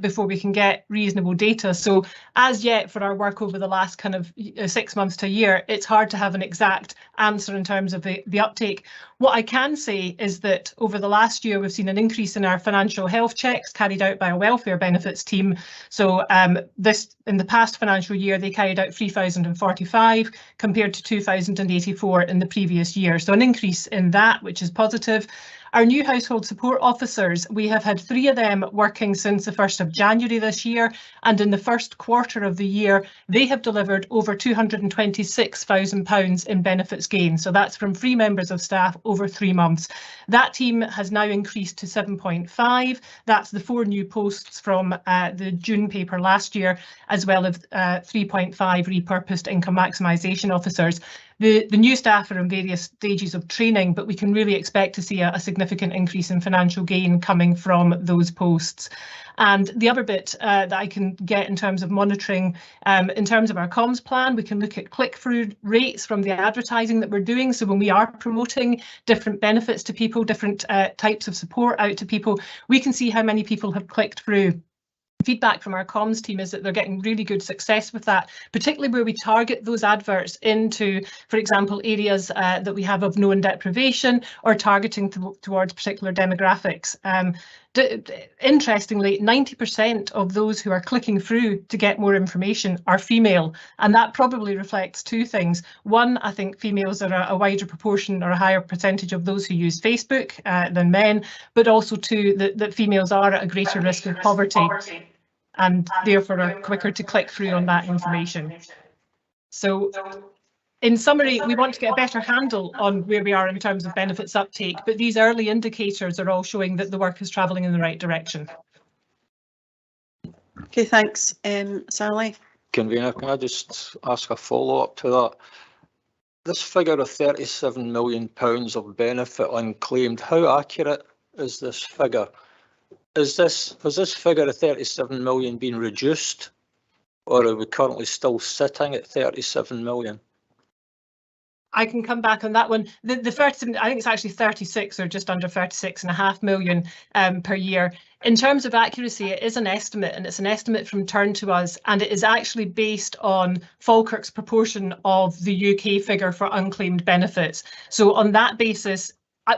before we can get reasonable data. So as yet, for our work over the last kind of 6 months to a year, it's hard to have an exact answer in terms of the uptake. What I can say is that over the last year, we've seen an increase in our financial health checks carried out by a welfare benefits team. So in the past financial year, they carried out 3,045 compared to 2,084 in the previous year. So an increase in that, which is positive. Our new household support officers, we have had 3 of them working since the 1st of January this year, and in the first quarter of the year, they have delivered over £226,000 in benefits gain. So that's from free members of staff over 3 months. That team has now increased to 7.5. That's the 4 new posts from the June paper last year, as well as 3.5 repurposed income maximisation officers. The new staff are in various stages of training, but we can really expect to see a significant increase in financial gain coming from those posts. And the other bit that I can get in terms of monitoring, in terms of our comms plan, we can look at click-through rates from the advertising that we're doing. So when we are promoting different benefits to people, different types of support out to people, we can see how many people have clicked through. Feedback from our comms team is that they're getting really good success with that, particularly where we target those adverts into, for example, areas that we have of known deprivation or targeting towards particular demographics. Interestingly, 90% of those who are clicking through to get more information are female, and that probably reflects 2 things. One, I think females are a wider proportion or a higher percentage of those who use Facebook than men, but also 2, that females are at a greater risk of poverty and therefore are quicker to click through on that information. So in summary, we want to get a better handle on where we are in terms of benefits uptake, but these early indicators are all showing that the work is travelling in the right direction. Okay, thanks. Sally? Convener, can I just ask a follow-up to that? This figure of £37 million of benefit unclaimed, how accurate is this figure? Has this figure of 37 million been reduced, or are we currently still sitting at 37 million? I can come back on that one. The 37, I think it's actually 36 or just under 36.5 million per year. In terms of accuracy, it is an estimate, and it's an estimate from Turn to Us, and it is actually based on Falkirk's proportion of the UK figure for unclaimed benefits. So on that basis,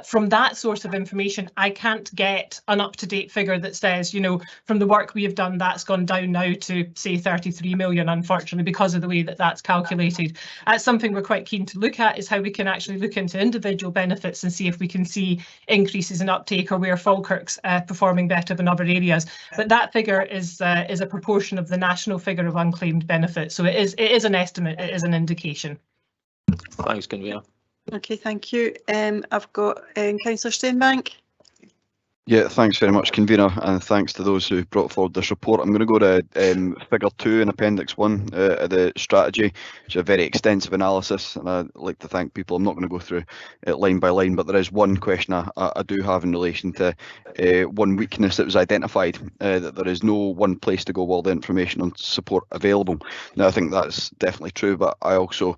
from that source of information, I can't get an up-to-date figure that says, you know, from the work we have done, that's gone down now to say 33 million, unfortunately, because of the way that that's calculated. That's something we're quite keen to look at, is how we can actually look into individual benefits and see if we can see increases in uptake or where Falkirk's performing better than other areas. But that figure is a proportion of the national figure of unclaimed benefits. So it is an estimate, it is an indication. Thanks, Convener. Okay, thank you. I've got Councillor Steinbank. Yeah, thanks very much, Convener, and thanks to those who brought forward this report. I'm going to go to figure 2 in Appendix 1 of the strategy, which is a very extensive analysis, and I'd like to thank people. I'm not going to go through it line by line, but there is one question I do have in relation to one weakness that was identified, that there is no one place to go with all the information on support available. Now, I think that's definitely true, but I also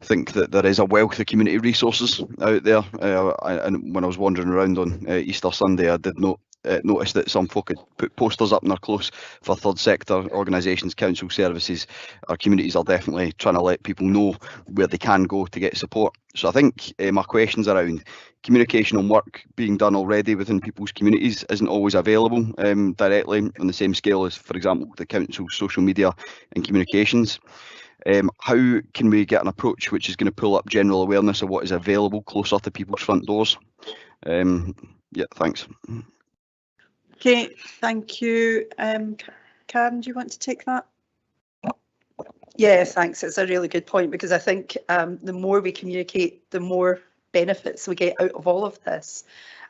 think that there is a wealth of community resources out there, and when I was wandering around on Easter Sunday, I did notice that some folk had put posters up in their close for third sector organisations, council services. Our communities are definitely trying to let people know where they can go to get support. So I think my questions around communication on work being done already within people's communities isn't always available directly on the same scale as, for example, the council's social media and communications. How can we get an approach which is going to pull up general awareness of what is available closer to people's front doors? Yeah, thanks. Okay, thank you. Karen, do you want to take that? Yeah, thanks. It's a really good point, because I think the more we communicate, the more benefits we get out of all of this.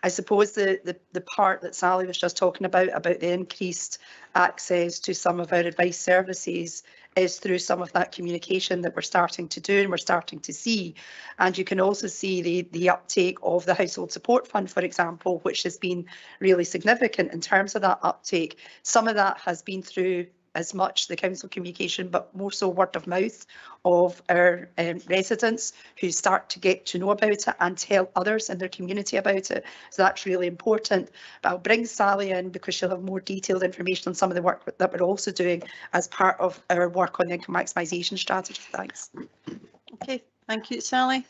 I suppose the part that Sally was just talking about the increased access to some of our advice services is through some of that communication that we're starting to do and we're starting to see. And you can also see the uptake of the Household Support Fund, for example, which has been really significant in terms of that uptake. Some of that has been through as much the council communication, but more so word of mouth of our residents who start to get to know about it and tell others in their community about it. So that's really important. But I'll bring Sally in because she'll have more detailed information on some of the work that we're also doing as part of our work on the income maximisation strategy. Thanks. Okay, thank you, Sally.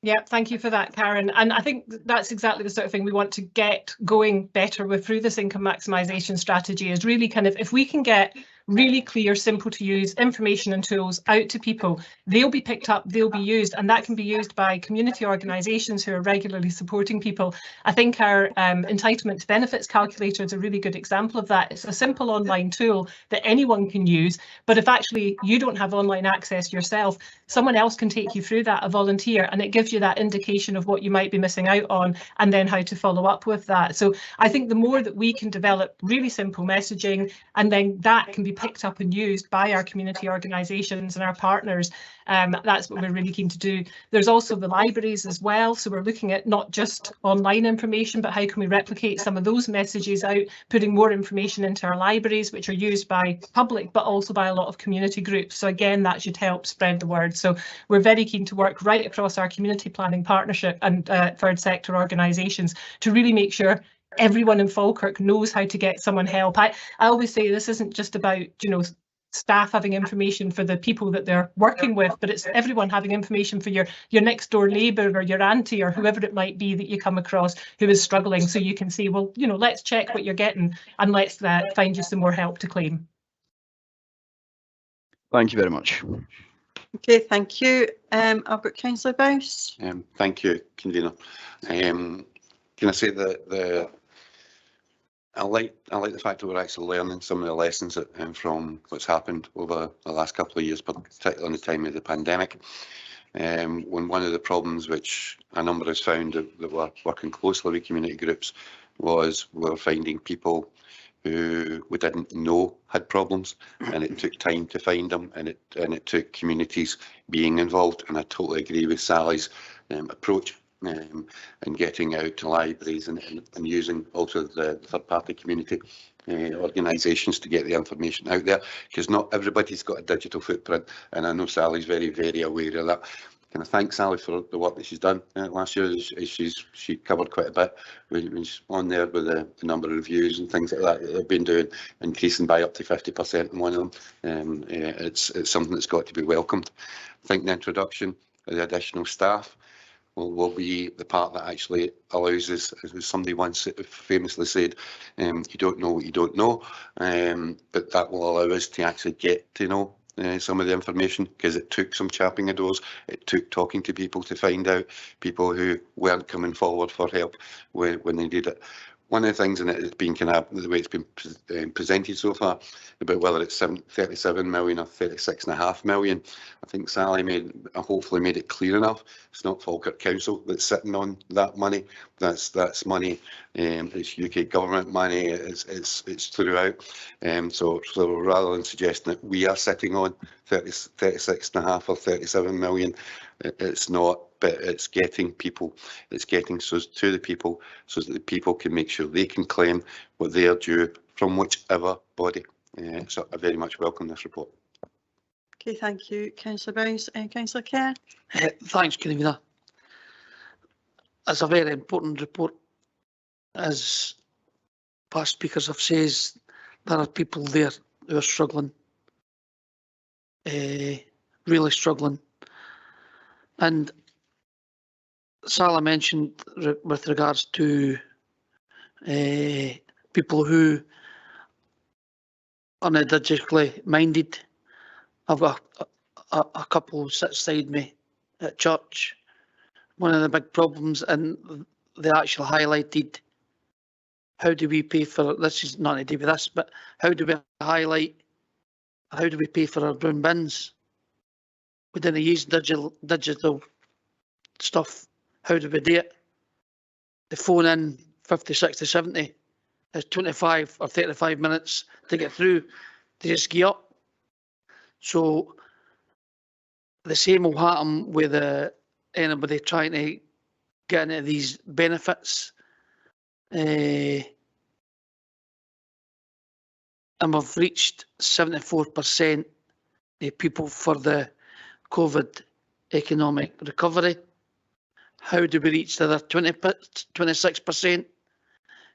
Yeah, thank you for that, Karen. And I think that's exactly the sort of thing we want to get going better with through this income maximisation strategy, is really kind of, if we can get really clear, simple to use information and tools out to people, they'll be picked up, they'll be used, and that can be used by community organisations who are regularly supporting people. I think our entitlement to benefits calculator is a really good example of that. It's a simple online tool that anyone can use, but if actually you don't have online access yourself, someone else can take you through that, a volunteer, and it gives you that indication of what you might be missing out on and then how to follow up with that. So I think the more that we can develop really simple messaging, and then that can be picked up and used by our community organisations and our partners, that's what we're really keen to do. There's also the libraries as well, so we're looking at not just online information, but how can we replicate some of those messages out, putting more information into our libraries, which are used by public but also by a lot of community groups. So again, that should help spread the word. So we're very keen to work right across our community planning partnership and third sector organisations to really make sure everyone in Falkirk knows how to get someone help. I always say this isn't just about, you know, staff having information for the people that they're working with, but it's everyone having information for your next door neighbour or your auntie or whoever it might be that you come across who is struggling, so you can say, well, you know, let's check what you're getting and let's find you some more help to claim. Thank you very much. Okay, thank you. I've got Councillor Bowes. Thank you, Convener. Can I say that I like the fact that we're actually learning some of the lessons from what's happened over the last couple of years, particularly in the time of the pandemic. When one of the problems which a number of us found that were working closely with community groups was we were finding people who we didn't know had problems, and it took time to find them, and it took communities being involved. And I totally agree with Sally's approach and getting out to libraries and using also the third-party community organisations to get the information out there, because not everybody's got a digital footprint, and I know Sally's very, very aware of that. Can I thank Sally for the work that she's done last year? She covered quite a bit when she's on there with the number of reviews and things like that they've been doing, increasing by up to 50% in one of them. It's something that's got to be welcomed. I think the introduction of the additional staff will be the part that actually allows us, as somebody once famously said, you don't know what you don't know, but that will allow us to actually get to know some of the information, because it took some chapping of doors, it took talking to people to find out people who weren't coming forward for help when they needed it. One of the things, and it's been kind of the way it's been presented so far, about whether it's 37 million or 36.5 million, I think Sally hopefully made it clear enough. It's not Falkirk Council that's sitting on that money. That's money. It's UK government money. It's throughout. So rather than suggesting that we are sitting on 36.5 or 37 million, it's not. But it's getting people, it's getting to the people so that the people can make sure they can claim what they are due from whichever body. So I very much welcome this report. Okay, thank you, Councillor Bowes. Councillor Kerr. Thanks, Convener. It's a very important report. As past speakers have said, there are people there who are struggling, really struggling. And Sally mentioned with regards to people who are not digitally minded. I've got a couple who sit beside me at church. One of the big problems, and they actually highlighted, how do we pay for, this is not to do with this, but how do we pay for our brown bins? We didn't use digital stuff. How do we do it? They phone in 50, 60, 70. It's 25 or 35 minutes to get through. They just get up. So the same will happen with anybody trying to get into these benefits. And we've reached 74% of people for the COVID economic recovery. How do we reach the other 26%?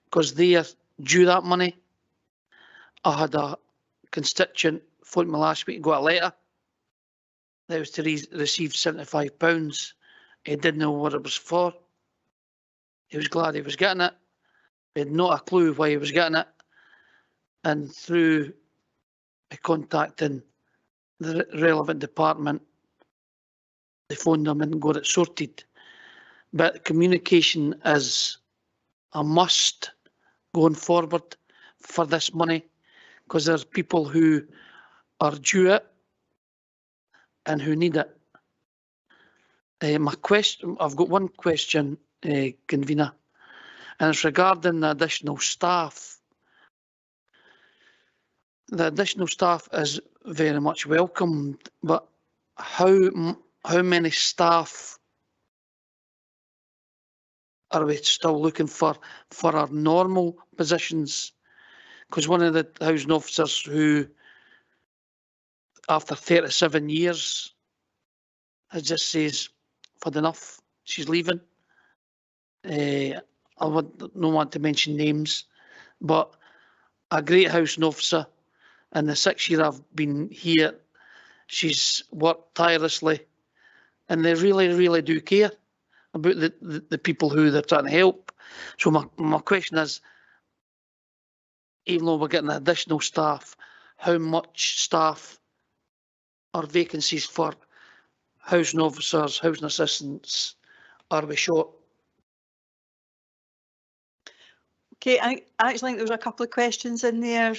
Because they are due that money. I had a constituent phone me last week and got a letter that was to receive £75. He didn't know what it was for. He was glad he was getting it. He had not a clue why he was getting it. And through contacting the relevant department, they phoned them and got it sorted. But communication is a must going forward for this money, because there's people who are due it and who need it. My question, I've got one question, convener, and it's regarding the additional staff. The additional staff is very much welcomed, but how many staff are we still looking for our normal positions? Because one of the housing officers who, after 37 years, has just says, "I've had enough," she's leaving. I would not want to mention names, but a great housing officer, in the 6 years I've been here, she's worked tirelessly, and they really, really do care about the people who they're trying to help. So my question is, even though we're getting additional staff, how much staff or vacancies for housing officers, housing assistants are we short? Okay, I actually think there was a couple of questions in there,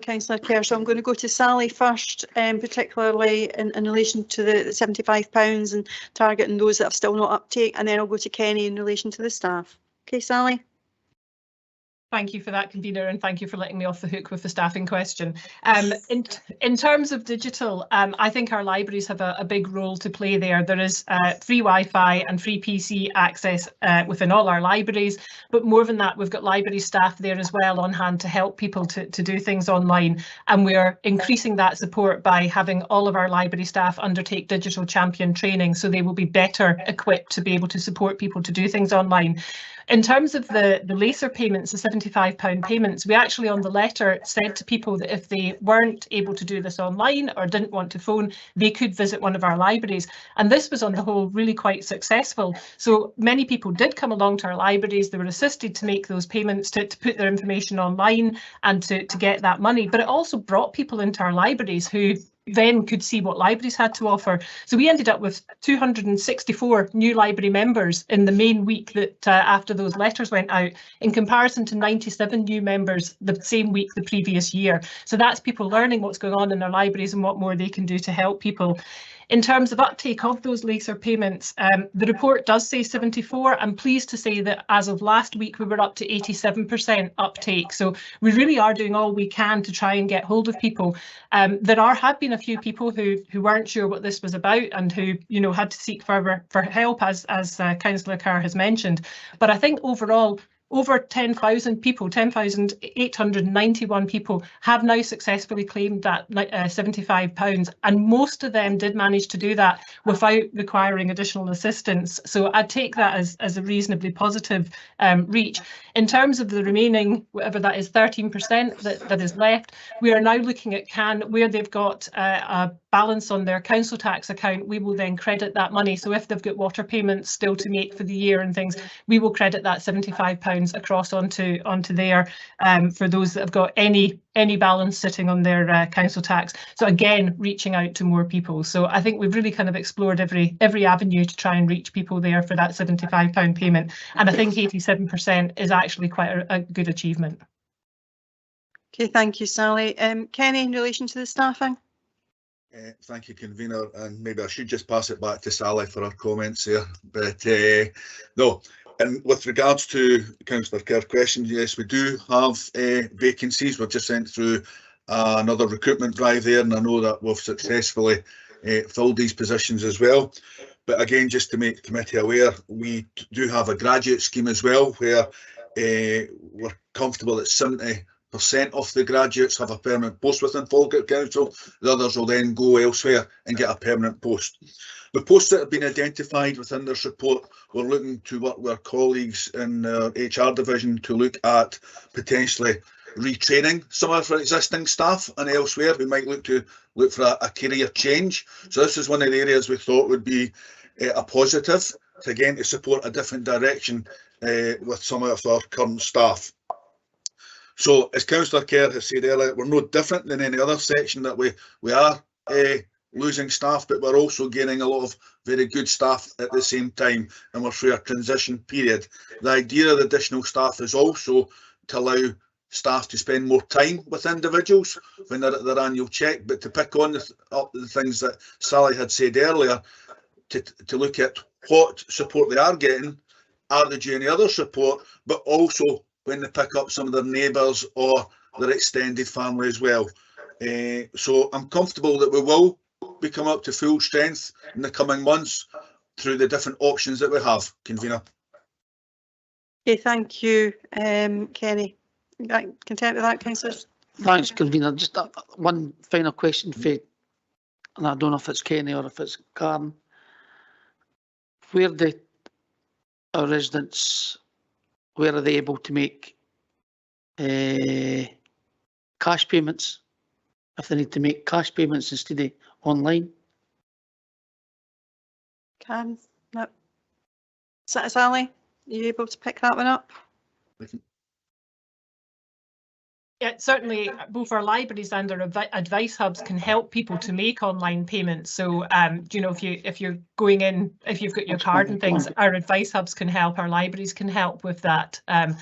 Councillor Kerr, so I'm going to go to Sally first, particularly in relation to the £75 and targeting those that have still not uptake, and then I'll go to Kenny in relation to the staff. Okay, Sally? Thank you for that, convener, and thank you for letting me off the hook with the staffing question. In terms of digital, I think our libraries have a big role to play there. There is free Wi-Fi and free PC access within all our libraries, but more than that, we've got library staff there as well on hand to help people to do things online, and we're increasing that support by having all of our library staff undertake digital champion training, so they will be better equipped to be able to support people to do things online. In terms of the laser payments, the £75 payments, we actually on the letter said to people that if they weren't able to do this online or didn't want to phone, they could visit one of our libraries. And this was on the whole really quite successful. So many people did come along to our libraries. They were assisted to make those payments, to put their information online and to get that money. But it also brought people into our libraries who then could see what libraries had to offer. So we ended up with 264 new library members in the main week that after those letters went out, in comparison to 97 new members the same week the previous year. So that's people learning what's going on in their libraries and what more they can do to help people. In terms of uptake of those laser payments, the report does say 74. I'm pleased to say that as of last week, we were up to 87% uptake. So we really are doing all we can to try and get hold of people. There have been a few people who weren't sure what this was about and who, you know, had to seek further for help, as Councillor Kerr has mentioned. But I think overall, over 10,000 people, 10,891 people have now successfully claimed that £75, and most of them did manage to do that without requiring additional assistance. So I'd take that as a reasonably positive reach. In terms of the remaining, whatever that is, 13% that is left, we are now looking at where they've got a balance on their council tax account, we will then credit that money. So if they've got water payments still to make for the year and things, we will credit that £75 across onto there for those that have got any balance sitting on their council tax. So again, reaching out to more people. So I think we've really kind of explored every avenue to try and reach people there for that £75 payment. And I think 87% is actually quite a good achievement. Okay, thank you, Sally. Kenny, in relation to the staffing? Thank you, convener, and maybe I should just pass it back to Sally for her comments there. But no, and with regards to Councillor Kerr's question, yes, we do have vacancies. We've just sent through another recruitment drive there, and I know that we've successfully filled these positions as well. But again, just to make the committee aware, we do have a graduate scheme as well, where we're comfortable that 70% of the graduates have a permanent post within Falkirk Council. The others will then go elsewhere and get a permanent post. The posts that have been identified within this report, we're looking to work with our colleagues in our HR division to look at potentially retraining some of our existing staff and elsewhere who might look for a career change. So this is one of the areas we thought would be a positive, to again to support a different direction with some of our current staff. So as Councillor Kerr has said earlier, we're no different than any other section that we are losing staff, but we're also gaining a lot of very good staff at the same time, and we're through a transition period. The idea of the additional staff is also to allow staff to spend more time with individuals when they're at their annual check, but to pick on the things that Sally had said earlier, to look at what support they are getting, are they doing any other support, but also when they pick up some of their neighbours or their extended family as well. So I'm comfortable that we will be coming up to full strength in the coming months through the different options that we have, convener. Okay, thank you, Kenny. Content with that, councillors? Thanks, convener. Just one final question for you, and I don't know if it's Kenny or if it's Karen. Where our residents, where are they able to make cash payments if they need to make cash payments instead of online? Karen, no. Sally, are you able to pick that one up? Yeah, certainly both our libraries and our advice hubs can help people to make online payments. So, you know, if you're going in, if you've got your card and things, our advice hubs can help, our libraries can help with that. I'm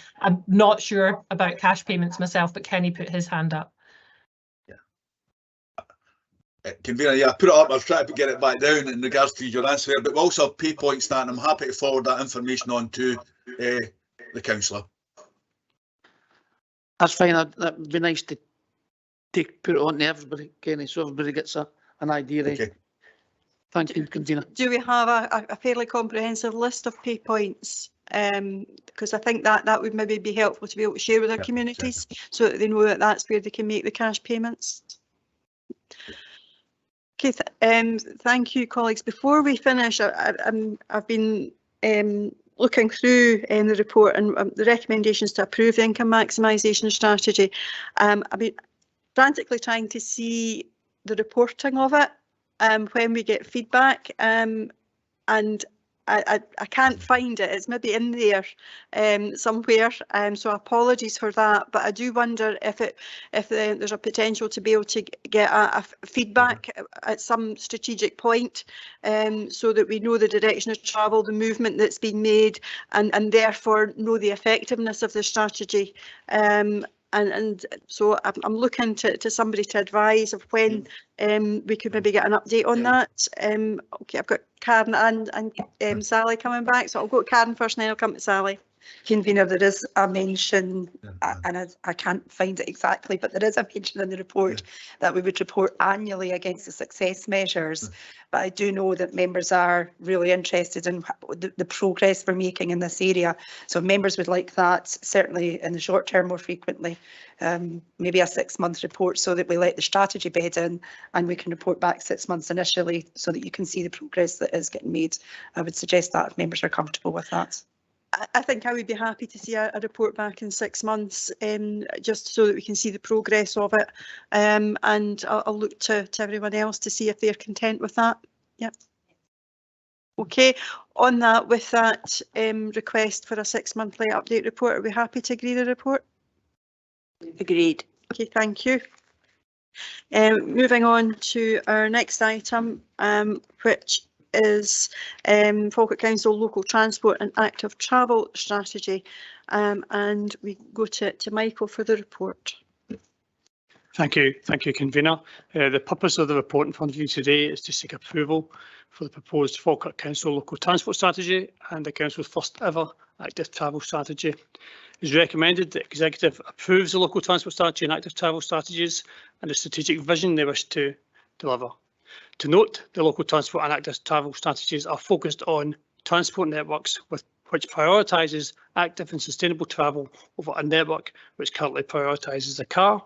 not sure about cash payments myself, but Kenny put his hand up. Yeah. Convener, yeah, I put it up. I've tried to get it back down in regards to your answer there, but we also have pay points that, and I'm happy to forward that information on to the councillor. That's fine. That'd be nice to put it on to everybody, Kenny, so everybody gets an idea. Okay. Thank you, convener. Do we have a fairly comprehensive list of pay points? Because I think that would maybe be helpful to be able to share with our communities, so that they know that that's where they can make the cash payments. Okay, thank you, colleagues. Before we finish, I've been looking through the report and the recommendations to approve the income maximisation strategy. I've been frantically trying to see the reporting of it when we get feedback, and I can't find it. It's maybe in there somewhere, so apologies for that. But I do wonder if there's a potential to be able to get a feedback at some strategic point, so that we know the direction of travel, the movement that's been made, and therefore know the effectiveness of the strategy. And so I'm looking to somebody to advise of when we could maybe get an update on that. Okay, I've got Karen and Sally coming back, so I'll go to Karen first and then I'll come to Sally. Convener, there is a mention, and I can't find it exactly, but there is a mention in the report that we would report annually against the success measures. But I do know that members are really interested in the progress we're making in this area. So if members would like that, certainly in the short term more frequently, maybe a 6-month report, so that we let the strategy bed in and we can report back 6 months initially, so that you can see the progress that is getting made. I would suggest that if members are comfortable with that. I think I would be happy to see a report back in 6 months, just so that we can see the progress of it, and I'll look to everyone else to see if they're content with that. Yep. Okay, on that, with that request for a 6-monthly update report, are we happy to agree the report? Agreed. Okay, thank you. Moving on to our next item, which is Falkirk Council Local Transport and Active Travel Strategy, and we go to Michael for the report. Thank you, Convener. The purpose of the report in front of you today is to seek approval for the proposed Falkirk Council local transport strategy and the Council's first ever active travel strategy. It is recommended that the Executive approves the local transport strategy and active travel strategies and the strategic vision they wish to deliver. To note, the local transport and active travel strategies are focused on transport networks which prioritises active and sustainable travel over a network which currently prioritises the car,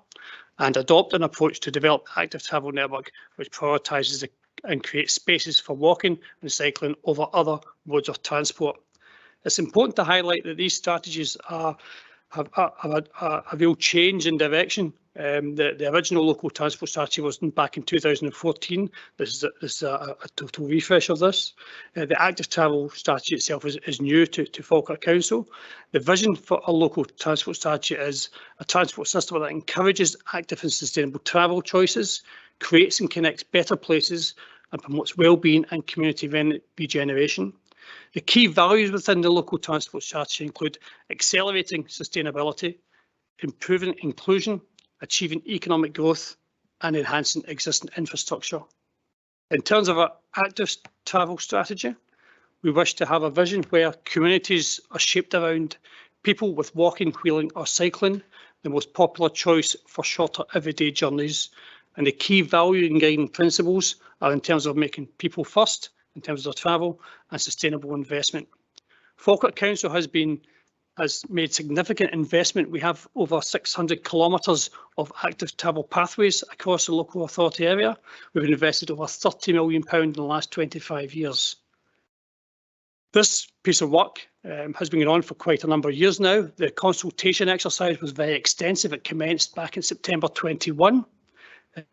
and adopt an approach to develop the active travel network which prioritises and creates spaces for walking and cycling over other modes of transport. It's important to highlight that these strategies have a real change in direction. The original local transport strategy was back in 2014. This is a total refresh of this. The active travel strategy itself is new to Falkirk Council. The vision for a local transport strategy is a transport system that encourages active and sustainable travel choices, creates and connects better places, and promotes well-being and community regeneration. The key values within the local transport strategy include accelerating sustainability, improving inclusion, achieving economic growth, and enhancing existing infrastructure. In terms of our active travel strategy, we wish to have a vision where communities are shaped around people with walking, wheeling or cycling, the most popular choice for shorter everyday journeys. And the key value and guiding principles are in terms of making people first, in terms of travel and sustainable investment. Falkirk Council has made significant investment. We have over 600 kilometres of active travel pathways across the local authority area. We've invested over £30 million in the last 25 years. This piece of work has been going on for quite a number of years now. The consultation exercise was very extensive. It commenced back in September 21.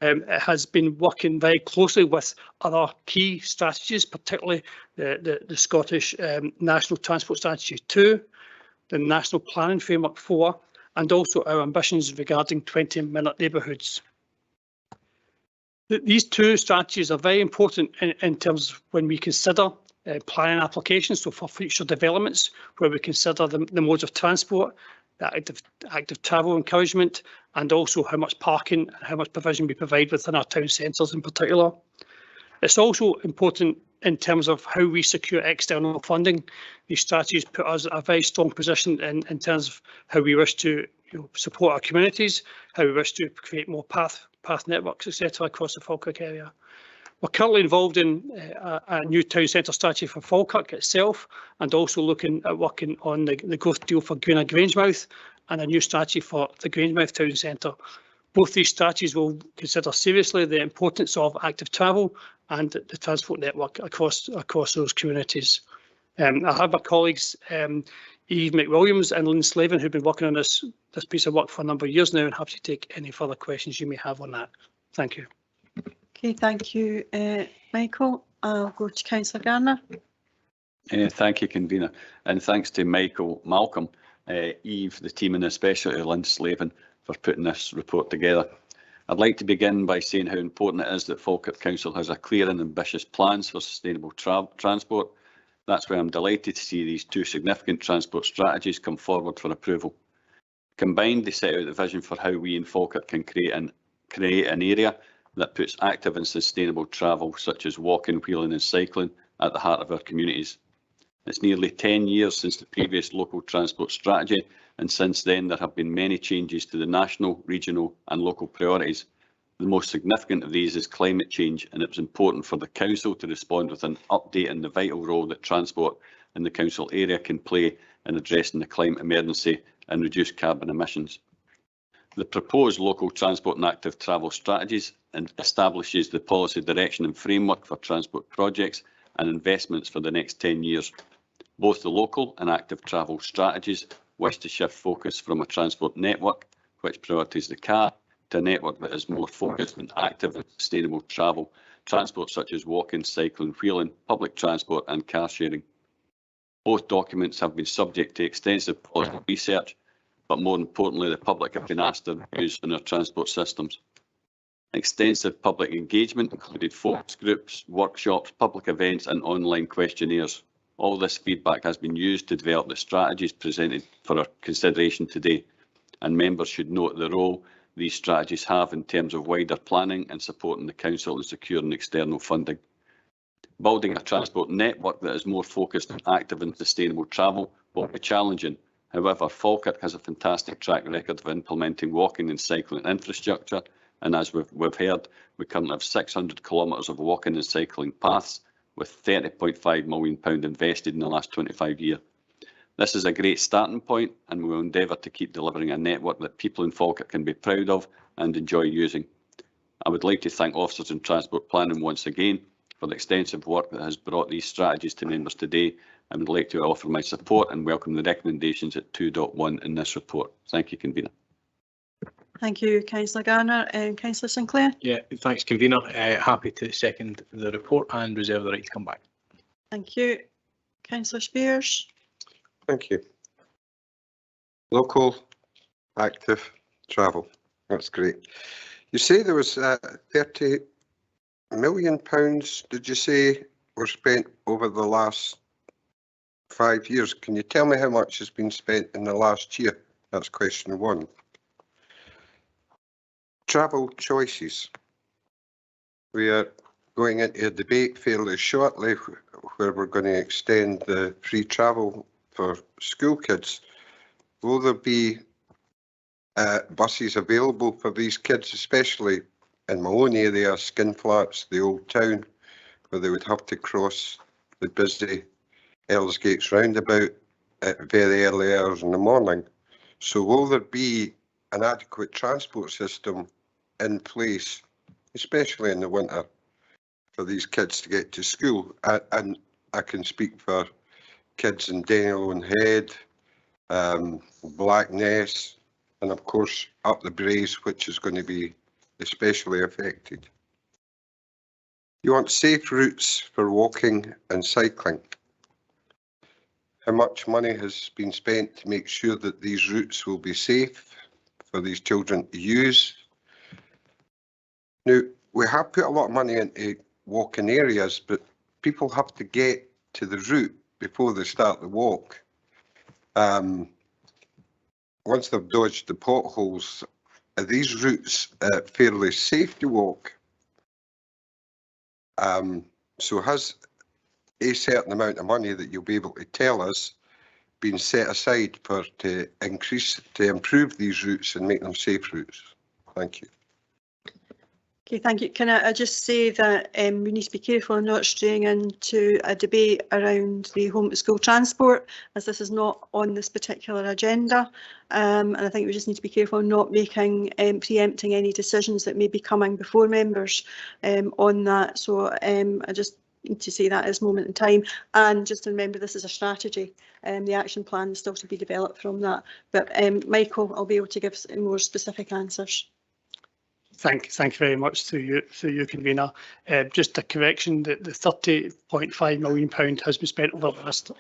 It has been working very closely with other key strategies, particularly the Scottish National Transport Strategy 2, the National Planning Framework 4, and also our ambitions regarding 20-minute neighbourhoods. These two strategies are very important in terms of when we consider planning applications, so for future developments, where we consider the modes of transport, the active travel encouragement, and also how much parking and how much provision we provide within our town centres in particular. It's also important in terms of how we secure external funding. These strategies put us in a very strong position in terms of how we wish to support our communities, how we wish to create more path networks, etc. across the Falkirk area. We're currently involved in a new town centre strategy for Falkirk itself, and also looking at working on the growth deal for Greener Grangemouth and a new strategy for the Grangemouth town centre. Both these strategies will consider seriously the importance of active travel and the transport network across those communities. I have my colleagues Eve McWilliams and Lynn Slavin, who've been working on this piece of work for a number of years now, and happy to take any further questions you may have on that. Thank you. Okay, thank you, Michael. I'll go to Councillor Garner. Thank you, Convener, and thanks to Michael, Malcolm, Eve, the team, and especially Lynn Slavin for putting this report together. I'd like to begin by saying how important it is that Falkirk Council has a clear and ambitious plans for sustainable transport. That's why I'm delighted to see these two significant transport strategies come forward for approval. Combined, they set out the vision for how we in Falkirk can create an area that puts active and sustainable travel, such as walking, wheeling and cycling, at the heart of our communities. It's nearly 10 years since the previous local transport strategy, and since then there have been many changes to the national, regional and local priorities. The most significant of these is climate change, and it was important for the Council to respond with an update on the vital role that transport in the Council area can play in addressing the climate emergency and reduce carbon emissions. The proposed local transport and active travel strategies establishes the policy direction and framework for transport projects and investments for the next 10 years. Both the local and active travel strategies wish to shift focus from a transport network which prioritises the car to a network that is more focused on active and sustainable travel, transport such as walking, cycling, wheeling, public transport and car sharing. Both documents have been subject to extensive policy research, but more importantly, the public have been asked their views on our transport systems. Extensive public engagement included focus groups, workshops, public events and online questionnaires. All this feedback has been used to develop the strategies presented for our consideration today, and members should note the role these strategies have in terms of wider planning and supporting the council in securing external funding. Building a transport network that is more focused on active and sustainable travel will be challenging. However, Falkirk has a fantastic track record of implementing walking and cycling infrastructure, and as we've heard, we currently have 600 kilometres of walking and cycling paths with £30.5 million invested in the last 25 years. This is a great starting point, and we will endeavour to keep delivering a network that people in Falkirk can be proud of and enjoy using. I would like to thank officers in transport planning once again for the extensive work that has brought these strategies to members today, and would like to offer my support and welcome the recommendations at 2.1 in this report. Thank you, Convener. Thank you, Councillor Garner and Councillor Sinclair. Yeah, thanks, Convener. Happy to second the report and reserve the right to come back. Thank you. Councillor Spears. Thank you. Local, active travel. That's great. You say there was £30 million, did you say, were spent over the last 5 years? Can you tell me how much has been spent in the last year? That's question one. Travel choices. We are going into a debate fairly shortly where we're going to extend the free travel for school kids. Will there be buses available for these kids, especially in my own area, Skinflats, the old town, where they would have to cross the busy Earls Gates roundabout at very early hours in the morning? So will there be an adequate transport system in place, especially in the winter, for these kids to get to school? And I can speak for kids in Denny Head, Blackness, and of course up the Braes, which is going to be especially affected. You want safe routes for walking and cycling. How much money has been spent to make sure that these routes will be safe for these children to use? Now, we have put a lot of money into walking areas, but people have to get to the route before they start the walk. Once they've dodged the potholes, are these routes fairly safe to walk? So has a certain amount of money that you'll be able to tell us been set aside to improve these routes and make them safe routes? Thank you. Okay, thank you. Can I just say that we need to be careful and not straying into a debate around the home to school transport, as this is not on this particular agenda. And I think we just need to be careful not making preempting any decisions that may be coming before members on that. So I just need to say that at this moment in time, and just to remember this is a strategy. The action plan is still to be developed from that. But Michael, I'll be able to give more specific answers. Thank you very much to you, Convener. Just a correction that the £30.5 million has been spent over the last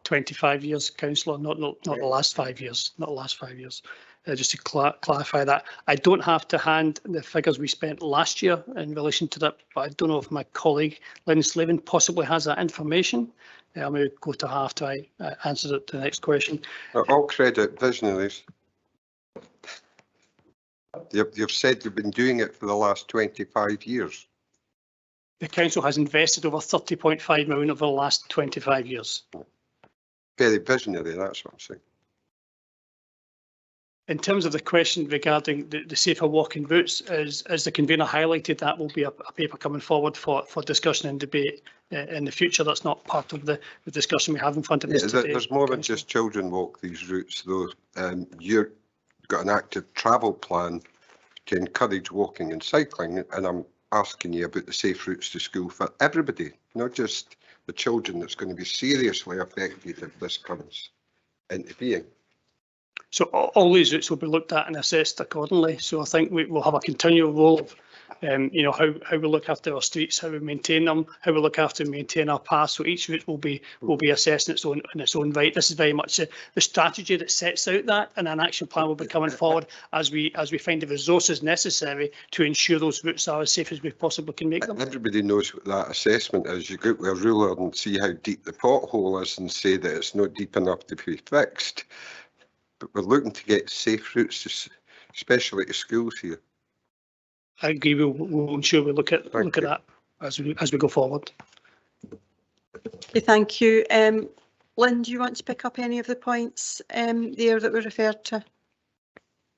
25 years, Councillor, not the last 5 years, not the last 5 years. Just to clarify that. I don't have to hand the figures we spent last year in relation to that, but I don't know if my colleague Lynn Slavin possibly has that information. I'm going to go to her after I answer the next question. All credit visionaries. You've said you've been doing it for the last 25 years. The council has invested over £30.5 million over the last 25 years. Very visionary, that's what I'm saying. In terms of the question regarding the safer walking routes, as the convener highlighted, that will be a paper coming forward for discussion and debate in the future. That's not part of the discussion we have in front of us today. There's more than just children walk these routes, though. You've got an active travel plan to encourage walking and cycling, and I'm asking you about the safe routes to school for everybody, not just the children that's going to be seriously affected if this comes into being. So all these routes will be looked at and assessed accordingly. So I think we will have a continual role of, how we look after our streets, how we maintain them, how we look after and maintain our paths. So each route will be assessed in its own right. This is very much the strategy that sets out that, and an action plan will be coming forward as we find the resources necessary to ensure those routes are as safe as we possibly can make them. Everybody knows what that assessment is. You go to a ruler and see how deep the pothole is and say that it's not deep enough to be fixed. But we're looking to get safe routes especially to schools here. I agree. We'll ensure we look at that as we go forward. Okay, thank you. Lynn, do you want to pick up any of the points there that were referred to?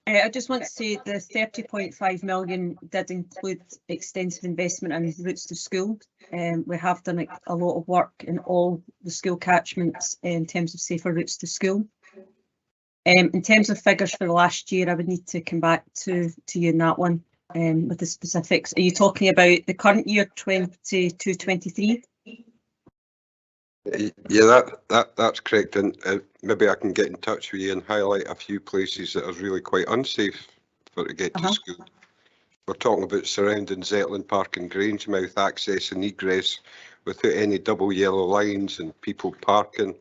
I just want to say the 30.5 million did include extensive investment in routes to school. We have done a lot of work in all the school catchments in terms of safer routes to school. In terms of figures for the last year, I would need to come back to you on that one with the specifics. Are you talking about the current year 22-23? Yeah, that's correct, and maybe I can get in touch with you and highlight a few places that are really quite unsafe for to get to school. We're talking about surrounding Zetland Park and Grangemouth access and egress without any double yellow lines and people parking,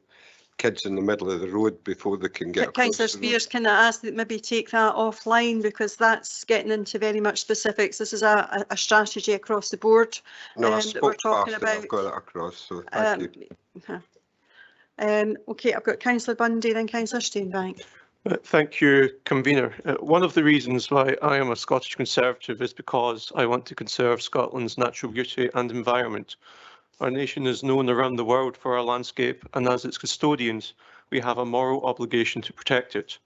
kids in the middle of the road before they can get across Councillor the road. Spears, can I ask that maybe take that offline, because that's getting into very much specifics. This is a strategy across the board No, I that we're spoke talking fast and I've about. got it across, so thank you. Okay, I've got Councillor Bundy, then Councillor Steenbank. Thank you, Convener. One of the reasons why I am a Scottish Conservative is because I want to conserve Scotland's natural beauty and environment. Our nation is known around the world for our landscape, and as its custodians, we have a moral obligation to protect it.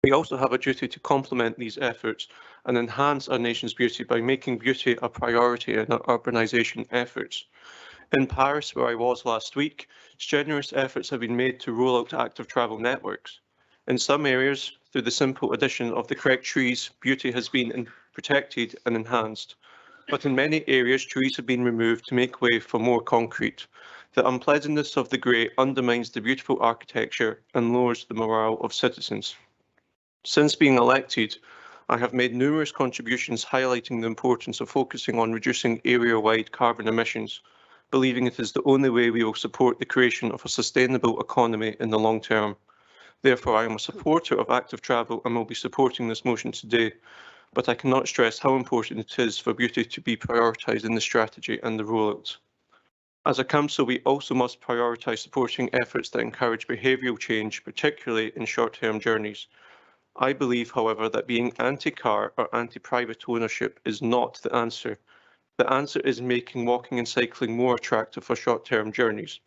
We also have a duty to complement these efforts and enhance our nation's beauty by making beauty a priority in our urbanisation efforts. In Paris, where I was last week, strenuous efforts have been made to roll out active travel networks. In some areas, through the simple addition of the correct trees, beauty has been protected and enhanced. But in many areas, trees have been removed to make way for more concrete. The unpleasantness of the grey undermines the beautiful architecture and lowers the morale of citizens. Since being elected, I have made numerous contributions highlighting the importance of focusing on reducing area-wide carbon emissions, believing it is the only way we will support the creation of a sustainable economy in the long term. Therefore, I am a supporter of active travel and will be supporting this motion today, but I cannot stress how important it is for beauty to be prioritised in the strategy and the rollout. As a council, we also must prioritise supporting efforts that encourage behavioural change, particularly in short-term journeys. I believe, however, that being anti-car or anti-private ownership is not the answer. The answer is making walking and cycling more attractive for short-term journeys.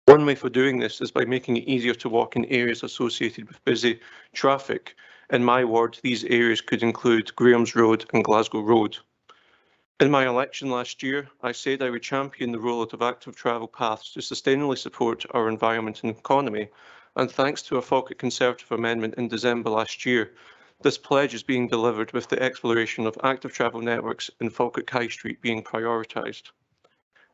One way for doing this is by making it easier to walk in areas associated with busy traffic. In my ward, these areas could include Graham's Road and Glasgow Road. In my election last year, I said I would champion the rollout of active travel paths to sustainably support our environment and economy, and thanks to a Falkirk Conservative amendment in December last year, this pledge is being delivered with the exploration of active travel networks in Falkirk High Street being prioritised.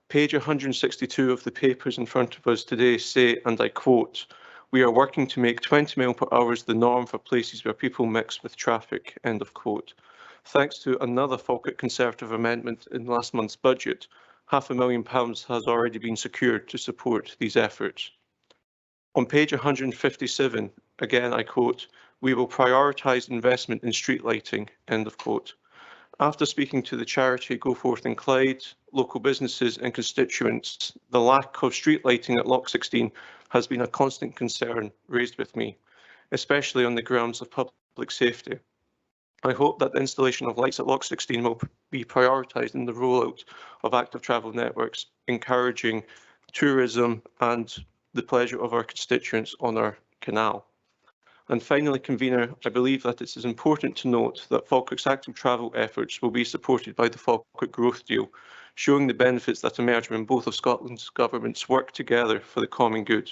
Page 162 of the papers in front of us today say, and I quote, "We are working to make 20 mph the norm for places where people mix with traffic," end of quote. Thanks to another Falkirk Conservative amendment in last month's budget, £500,000 has already been secured to support these efforts. On page 157, again I quote, "We will prioritise investment in street lighting," end of quote. After speaking to the charity Go Forth in Clyde, local businesses and constituents, the lack of street lighting at Loch 16 has been a constant concern raised with me, especially on the grounds of public safety. I hope that the installation of lights at Loch 16 will be prioritised in the rollout of active travel networks, encouraging tourism and the pleasure of our constituents on our canal. And finally, Convener, I believe that it is important to note that Falkirk's active travel efforts will be supported by the Falkirk Growth Deal, showing the benefits that emerge when both of Scotland's governments work together for the common good.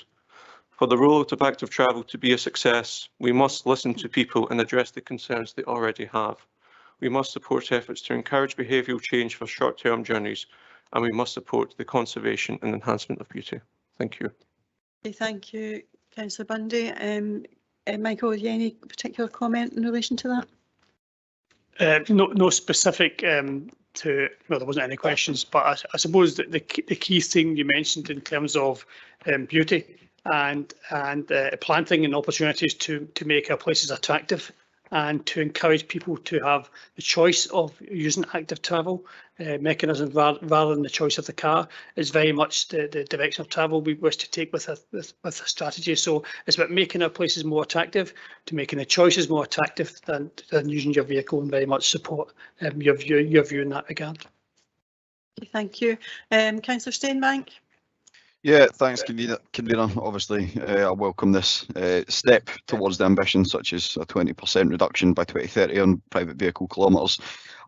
For the rollout of active travel to be a success, we must listen to people and address the concerns they already have. We must support efforts to encourage behavioural change for short-term journeys, and we must support the conservation and enhancement of beauty. Thank you. Okay, thank you, Councillor Bundy. Michael, have you any particular comment in relation to that? No specific to, well, there wasn't any questions, but I suppose that the key thing you mentioned in terms of beauty and planting and opportunities to make our places attractive and to encourage people to have the choice of using active travel mechanisms rather than the choice of the car is very much the direction of travel we wish to take with a strategy. So it's about making our places more attractive, to making the choices more attractive than using your vehicle, and very much support your view in that regard. Thank you. Councillor Steinbank. Yeah, thanks, convener. Obviously, I welcome this step towards the ambition, such as a 20% reduction by 2030 on private vehicle kilometres.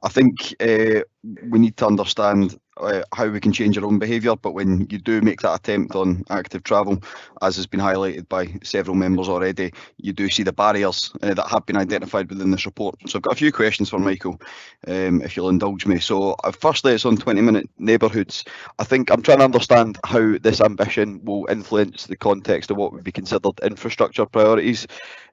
I think we need to understand how we can change our own behaviour, but when you do make that attempt on active travel, as has been highlighted by several members already, you do see the barriers that have been identified within this report. So I've got a few questions for Michael, if you'll indulge me. So firstly, it's on 20-minute neighbourhoods. I think I'm trying to understand how this ambition will influence the context of what would be considered infrastructure priorities.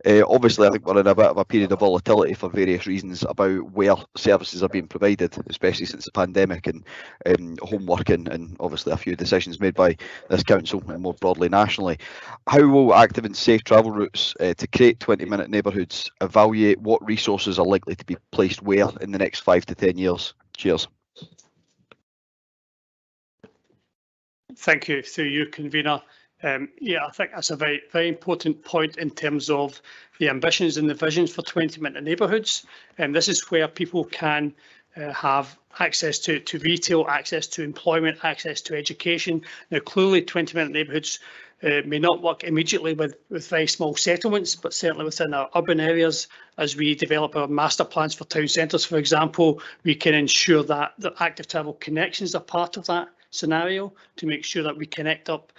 Obviously, I think we're in a bit of a period of volatility for various reasons about where services are being provided, especially since the pandemic and home working, and obviously a few decisions made by this council and more broadly nationally. How will active and safe travel routes to create 20-minute neighbourhoods evaluate what resources are likely to be placed where in the next 5 to 10 years? Cheers. Thank you. Through you, convener. Yeah, I think that's a very, very important point in terms of the ambitions and the visions for 20-minute neighbourhoods. And this is where people can have access to retail, access to employment, access to education. Now, clearly 20-minute neighbourhoods may not work immediately with very small settlements, but certainly within our urban areas, as we develop our master plans for town centres, for example, we can ensure that the active travel connections are part of that scenario to make sure that we connect up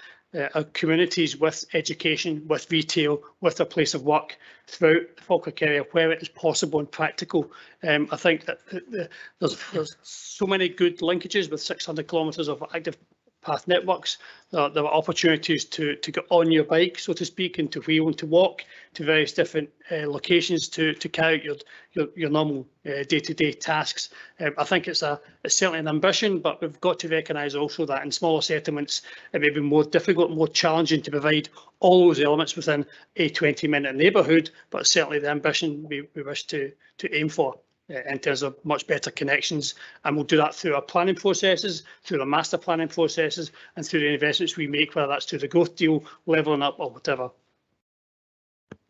our communities with education, with retail, with a place of work throughout the Falkirk area where it is possible and practical. I think that there's so many good linkages with 600 kilometres of active path networks. There are opportunities to get on your bike, so to speak, and to wheel and to walk to various different locations to carry out your normal day-to-day tasks. I think it's certainly an ambition, but we've got to recognise also that in smaller settlements it may be more difficult, more challenging to provide all those elements within a 20-minute neighbourhood, but certainly the ambition we wish to aim for in terms of much better connections, and we'll do that through our planning processes, through the master planning processes, and through the investments we make, whether that's through the growth deal, levelling up, or whatever.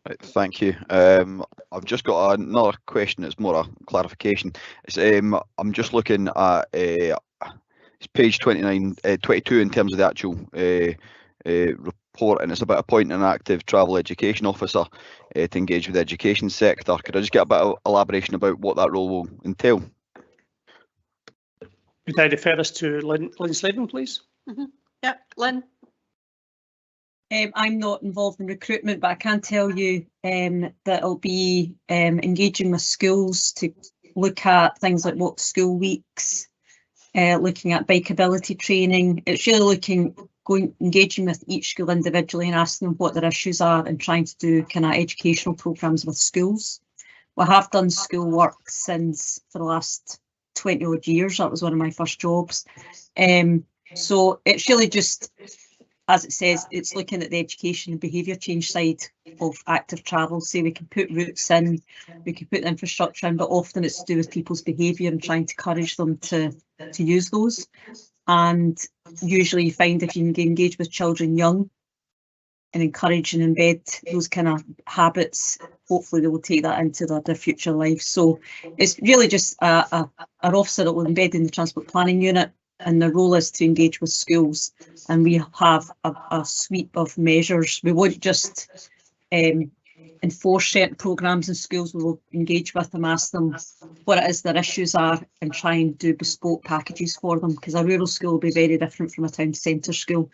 Right, thank you. I've just got another question. It's more a clarification. It's, I'm just looking at it's page 22 in terms of the actual report, and it's about appointing an active travel education officer to engage with the education sector. Could I just get a bit of elaboration about what that role will entail? Could I refer us to Lynn Sladen, please? Yeah, Lynn. I'm not involved in recruitment, but I can tell you that it'll be engaging with schools to look at things like what school weeks, looking at bikeability training. It's really engaging with each school individually and asking them what their issues are and trying to do kind of educational programmes with schools. We have done school work for the last 20 odd years. That was one of my first jobs. So it's really just, as it says, it's looking at the education and behaviour change side of active travel. Say we can put routes in, we can put infrastructure in, but often it's to do with people's behaviour and trying to encourage them to use those. And usually you find if you can engage with children young and encourage and embed those kind of habits, hopefully they will take that into their future lives. So it's really just an officer that will embed in the transport planning unit, and the role is to engage with schools. And we have a suite of measures. We won't just enforce certain programmes in schools. We will engage with them, ask them what it is their issues are, and try and do bespoke packages for them, because a rural school will be very different from a town centre school.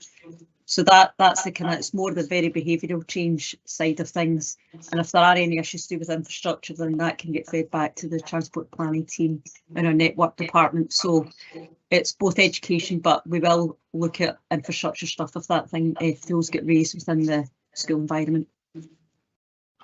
So that's the kind of, it's more the very behavioural change side of things. And if there are any issues to do with infrastructure, then that can get fed back to the transport planning team in our network department. So it's both education, but we will look at infrastructure stuff if those get raised within the school environment.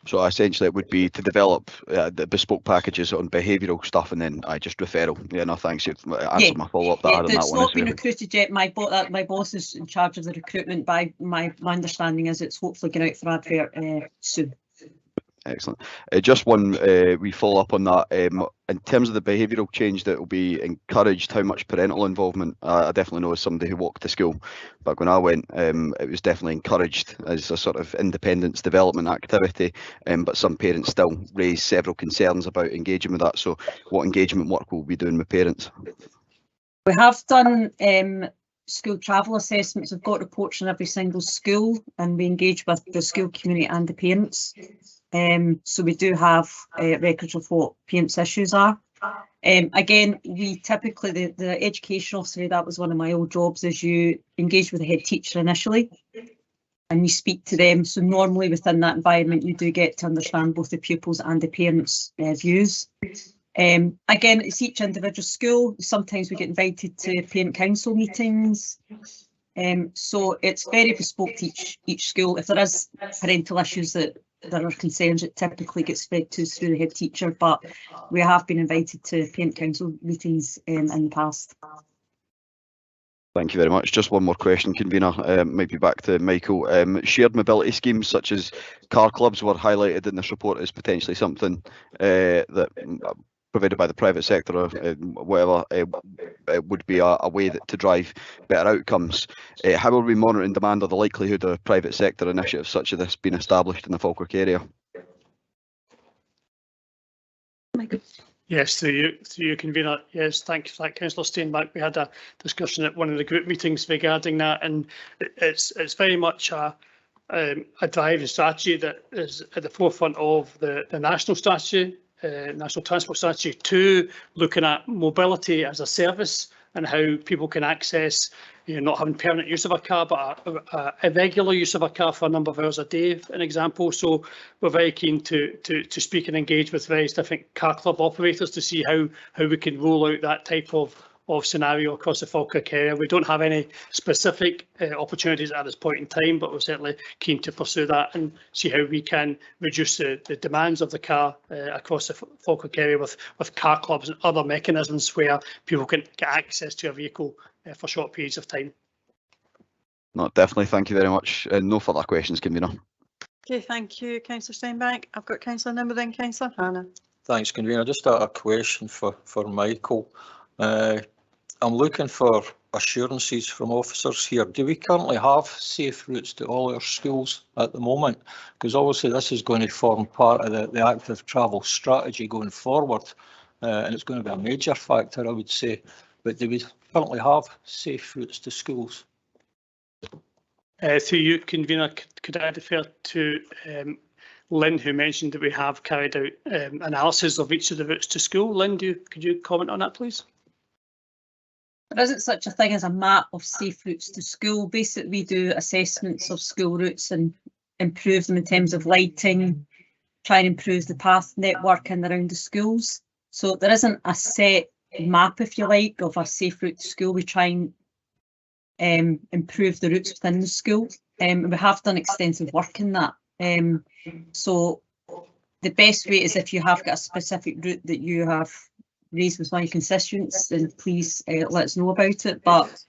So essentially it would be to develop the bespoke packages on behavioural stuff, and then just referral. Yeah, no, thanks. You've answered my follow-up that I had on that one. It's not been recruited yet. My boss is in charge of the recruitment, but my understanding is it's hopefully going out for advert soon. Excellent. Just one we follow up on that. In terms of the behavioural change that will be encouraged, how much parental involvement? I definitely know as somebody who walked to school back when I went, it was definitely encouraged as a sort of independence development activity, but some parents still raise several concerns about engaging with that. So what engagement work will we be doing with parents? We have done school travel assessments. We've got reports in every single school, and we engage with the school community and the parents. So we do have records of what parents' issues are. Again, we typically, the education officer, that was one of my old jobs, is you engage with the head teacher initially and you speak to them. So normally within that environment, you do get to understand both the pupils and the parents' views. Again, it's each individual school. Sometimes we get invited to parent council meetings. So it's very bespoke to each school. If there is parental issues that there are concerns, it typically gets fed to us through the head teacher, but we have been invited to parent council meetings in the past. Thank you very much. Just one more question, convener, maybe back to Michael. Shared mobility schemes such as car clubs were highlighted in this report as potentially something that provided by the private sector or whatever would be a way to drive better outcomes. How are we monitoring demand or the likelihood of private sector initiatives such as this being established in the Falkirk area? Yes, through you, convener. Yes, thank you for that, Councillor Steinbach. We had a discussion at one of the group meetings regarding that, and it's very much a driving strategy that is at the forefront of the national strategy, National Transport Strategy 2, looking at mobility as a service and how people can access, not having permanent use of a car, but a irregular use of a car for a number of hours a day, an example. So we're very keen to speak and engage with various different car club operators to see how we can roll out that type of scenario across the Falkirk area. We don't have any specific opportunities at this point in time, but we're certainly keen to pursue that and see how we can reduce the demands of the car across the Falkirk area with car clubs and other mechanisms where people can get access to a vehicle for short periods of time. No, definitely. Thank you very much. No further questions, convener. Okay, thank you, Councillor Steinbach. I've got Councillor Nimble, then Councillor Hannah. Thanks, convener. Just a question for Michael. I'm looking for assurances from officers here. Do we currently have safe routes to all our schools at the moment? Because obviously this is going to form part of the active travel strategy going forward, and it's going to be a major factor, I would say. But do we currently have safe routes to schools? Through you, convener, could I defer to Lynn, who mentioned that we have carried out analysis of each of the routes to school. Lynn, could you comment on that, please? There isn't such a thing as a map of safe routes to school. Basically, we do assessments of school routes and improve them in terms of lighting, try and improve the path network in and around the schools. So there isn't a set map, if you like, of a safe route to school. We try and improve the routes within the school. We have done extensive work in that. So the best way is if you have got a specific route that you have raised with one of your constituents, then please let us know about it. But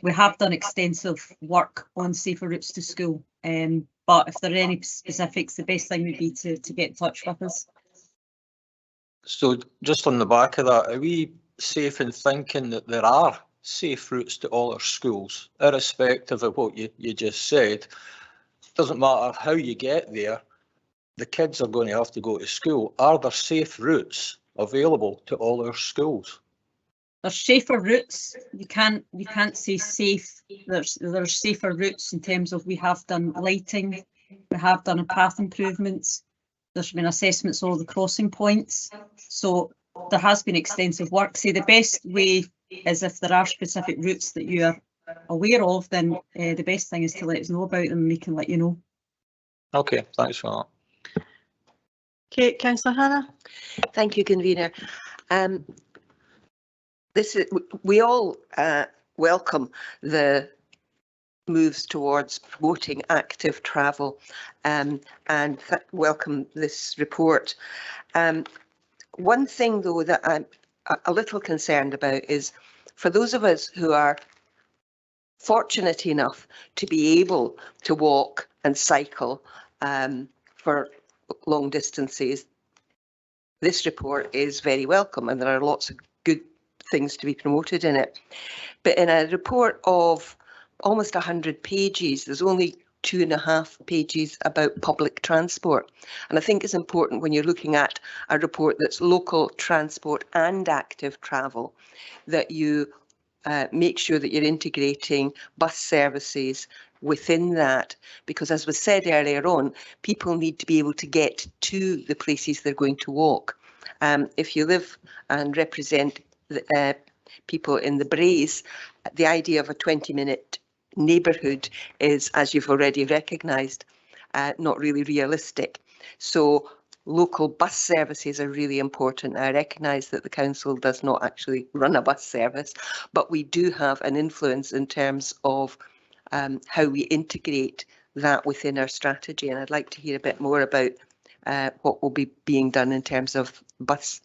we have done extensive work on safer routes to school. But if there are any specifics, the best thing would be to get in touch with us. So just on the back of that, are we safe in thinking that there are safe routes to all our schools, irrespective of what you just said? Doesn't matter how you get there, the kids are going to have to go to school. Are there safe routes available to all our schools? There's safer routes. You can't say safe. There's safer routes in terms of we have done lighting, we have done a path improvements. There's been assessments of all the crossing points. So there has been extensive work. Say the best way is if there are specific routes that you are aware of, then the best thing is to let us know about them and we can let you know. Okay, thanks for that. Okay, Councillor Hannah. Thank you, convener. We all welcome the moves towards promoting active travel and welcome this report. One thing, though, that I'm a little concerned about is for those of us who are fortunate enough to be able to walk and cycle for long distances, this report is very welcome, and there are lots of good things to be promoted in it. But in a report of almost 100 pages, there's only 2.5 pages about public transport. And I think it's important when you're looking at a report that's local transport and active travel, that you make sure that you're integrating bus services within that, because as was said earlier on, people need to be able to get to the places they're going to walk. If you live and represent people in the Braes, the idea of a 20-minute neighbourhood is, as you've already recognised, not really realistic. So local bus services are really important. I recognise that the council does not actually run a bus service, but we do have an influence in terms of how we integrate that within our strategy. And I'd like to hear a bit more about what will be being done in terms of bus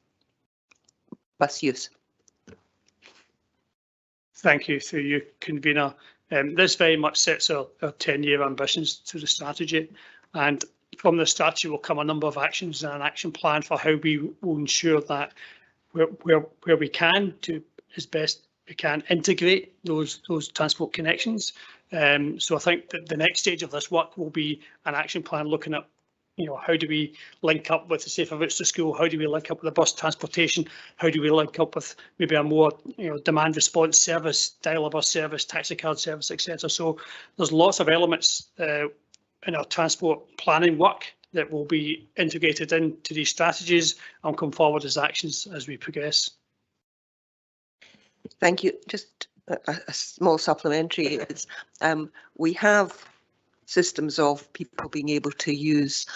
use. Thank you, through you, convener. This very much sets our 10-year ambitions to the strategy, and from the strategy will come a number of actions and an action plan for how we will ensure that where we can, to as best we can, integrate those transport connections. So I think that the next stage of this work will be an action plan looking at, how do we link up with the safer routes to school? How do we link up with the bus transportation? How do we link up with maybe a more demand response service, dial-a bus service, taxi card service, etc. So there's lots of elements in our transport planning work that will be integrated into these strategies and come forward as actions as we progress. Thank you. Just a small supplementary is we have systems of people being able to use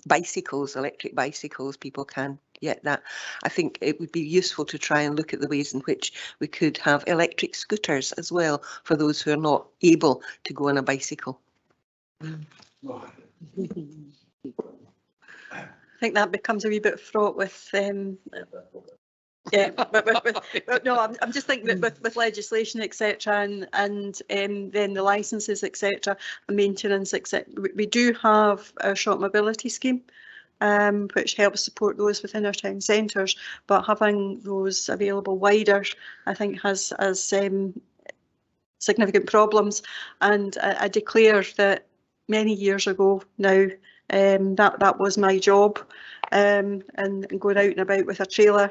bicycles, electric bicycles. People can get that. I think it would be useful to try and look at the ways in which we could have electric scooters as well for those who are not able to go on a bicycle. I think that becomes a wee bit fraught with yeah, but no, I'm just thinking that with legislation, etc., and then the licenses, etc., and maintenance, etc. We do have a short mobility scheme, which helps support those within our town centres, but having those available wider, I think, has significant problems. And I declare that many years ago now, that was my job, and going out and about with a trailer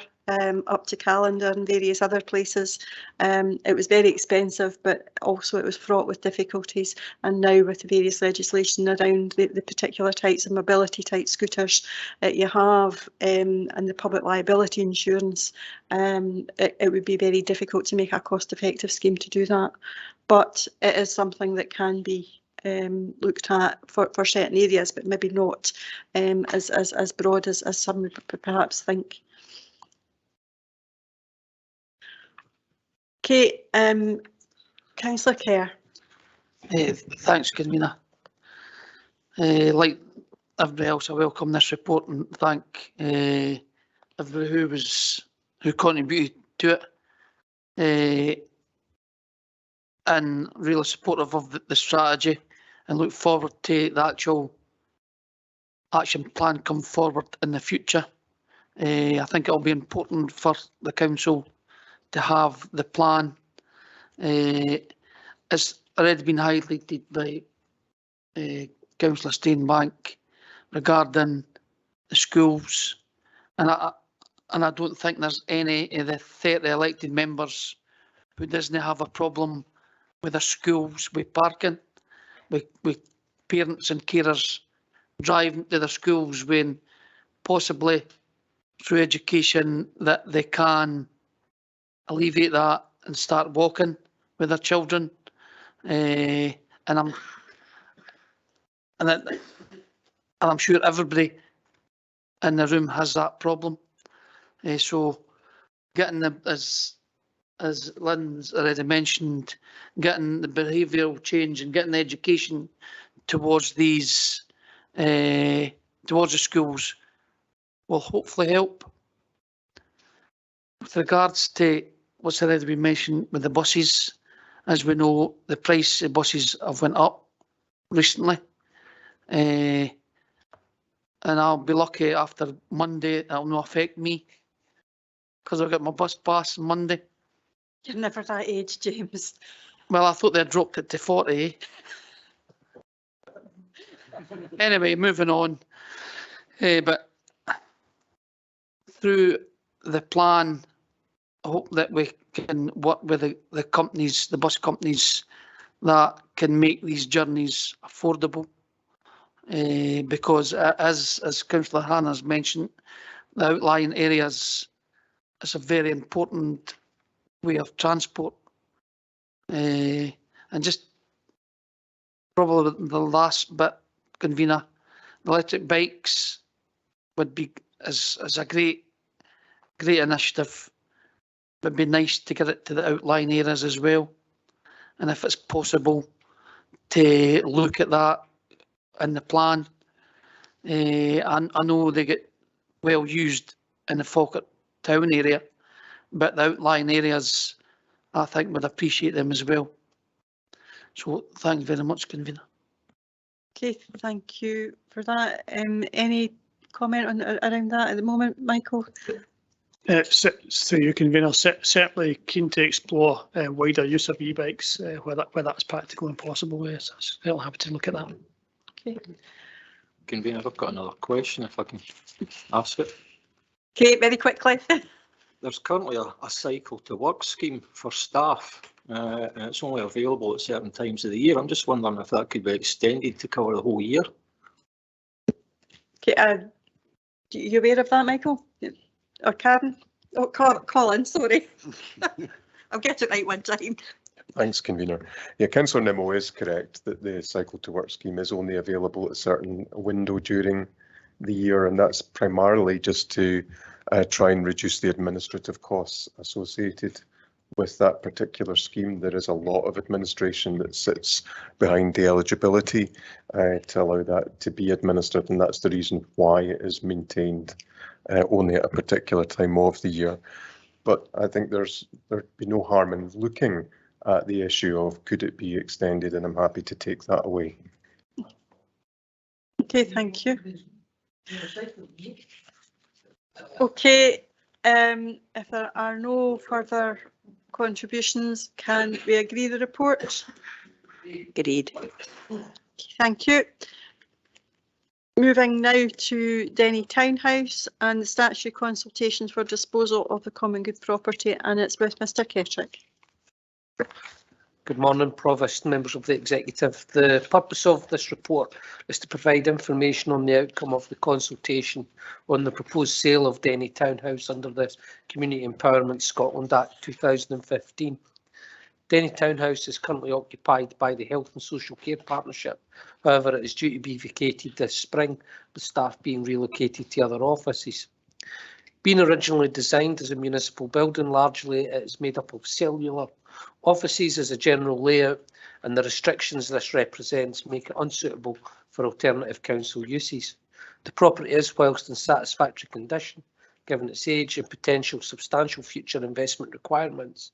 up to Calendar and various other places. It was very expensive, but also it was fraught with difficulties. And now with the various legislation around the particular types of mobility type scooters that you have, and the public liability insurance, it would be very difficult to make a cost-effective scheme to do that. But it is something that can be looked at for certain areas, but maybe not as broad as some would perhaps think. Okay, Councillor Kerr. Thanks, convener. Like everybody else, I welcome this report and thank everybody who contributed to it, and really supportive of the strategy, and look forward to the actual action plan come forward in the future. I think it'll be important for the council to have the plan. It's already been highlighted by Councillor Steenbank regarding the schools, and I don't think there's any of the 30 elected members who doesn't have a problem with the schools, with parking, with parents and carers driving to the schools when possibly through education that they can alleviate that and start walking with their children. And I'm sure everybody in the room has that problem. So getting the, as Lynn's already mentioned, getting the behavioural change and getting the education towards these, towards the schools will hopefully help. With regards to what's already been mentioned with the buses, as we know, the price of buses have went up recently. And I'll be lucky after Monday, it'll not affect me. Because I've got my bus pass on Monday. You're never that age, James. Well, I thought they'd dropped it to 40. Anyway, moving on. But through the plan, I hope that we can work with the companies, the bus companies that can make these journeys affordable. Because as Councillor Hannah's mentioned, the outlying areas is a very important way of transport. And just probably the last bit, convener, the electric bikes would be as a great initiative. It'd be nice to get it to the outlying areas as well. And if it's possible to look at that in the plan. And I know they get well used in the Falkirk town area, but the outlying areas, I think, would appreciate them as well. So thanks very much, convener. Okay, thank you for that. Any comment on around that at the moment, Michael? So you convener, certainly keen to explore wider use of e-bikes where that's practical and possible. Yes, I'm happy to look at that. Okay. Convener, I've got another question if I can ask it. Okay, very quickly. There's currently a cycle to work scheme for staff, and it's only available at certain times of the year. I'm just wondering if that could be extended to cover the whole year. Okay, are you aware of that, Michael? Or Karen? Oh, Colin, sorry. I'll get it right one time. Thanks, convener. Yeah, Councillor Nimmo is correct that the cycle to work scheme is only available at a certain window during the year, and that's primarily just to try and reduce the administrative costs associated with that particular scheme. There is a lot of administration that sits behind the eligibility to allow that to be administered, and that's the reason why it is maintained only at a particular time of the year. But I think there'd be no harm in looking at the issue of could it be extended, and I'm happy to take that away. Okay, thank you. Okay, if there are no further contributions, can we agree the report? Agreed. Thank you. Moving now to Denny Townhouse and the statutory consultations for disposal of the common good property, and it's with Mr. Kettrick. Good morning, Provost, members of the Executive. The purpose of this report is to provide information on the outcome of the consultation on the proposed sale of Denny Townhouse under the Community Empowerment Scotland Act 2015. Denny Townhouse is currently occupied by the Health and Social Care Partnership. However, it is due to be vacated this spring, with staff being relocated to other offices. Being originally designed as a municipal building, largely it is made up of cellular offices as a general layout, and the restrictions this represents make it unsuitable for alternative council uses. The property is, whilst in satisfactory condition, given its age and potential substantial future investment requirements,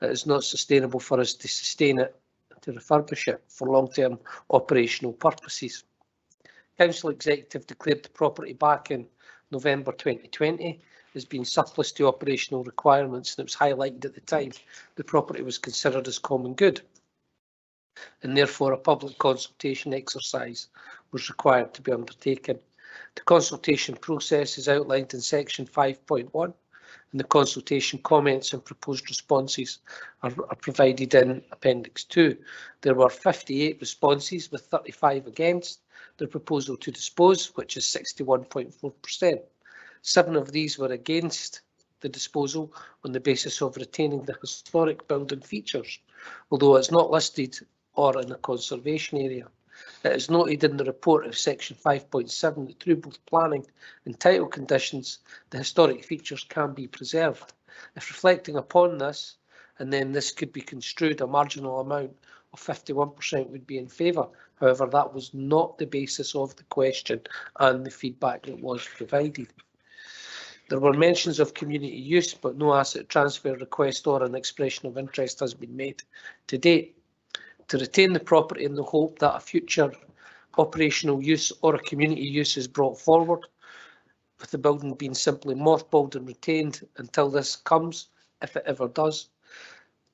it is not sustainable for us to sustain it, to refurbish it for long-term operational purposes. Council Executive declared the property back in November 2020 as being surplus to operational requirements, and it was highlighted at the time the property was considered as common good, and therefore a public consultation exercise was required to be undertaken. The consultation process is outlined in section 5.1, and the consultation comments and proposed responses are provided in Appendix 2. There were 58 responses, with 35 against the proposal to dispose, which is 61.4%. 7 of these were against the disposal on the basis of retaining the historic building features, although it's not listed or in a conservation area. It is noted in the report of section 5.7 that through both planning and title conditions, the historic features can be preserved. If reflecting upon this, and then this could be construed, a marginal amount of 51% would be in favour. However, that was not the basis of the question and the feedback that was provided. There were mentions of community use, but no asset transfer request or an expression of interest has been made to date. To retain the property in the hope that a future operational use or a community use is brought forward, with the building being simply mothballed and retained until this comes, if it ever does,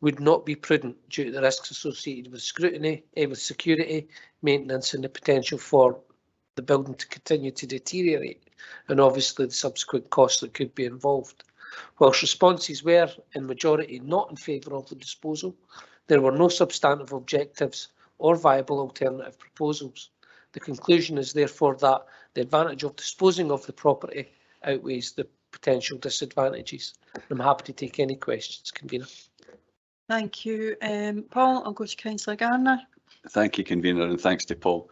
would not be prudent due to the risks associated with scrutiny, with security, maintenance and the potential for the building to continue to deteriorate, and obviously the subsequent costs that could be involved. Whilst responses were, in majority, not in favour of the disposal, there were no substantive objectives or viable alternative proposals. The conclusion is therefore that the advantage of disposing of the property outweighs the potential disadvantages. I'm happy to take any questions, Convener. Thank you, Paul. I'll go to Councillor Garner. Thank you, Convener, and thanks to Paul.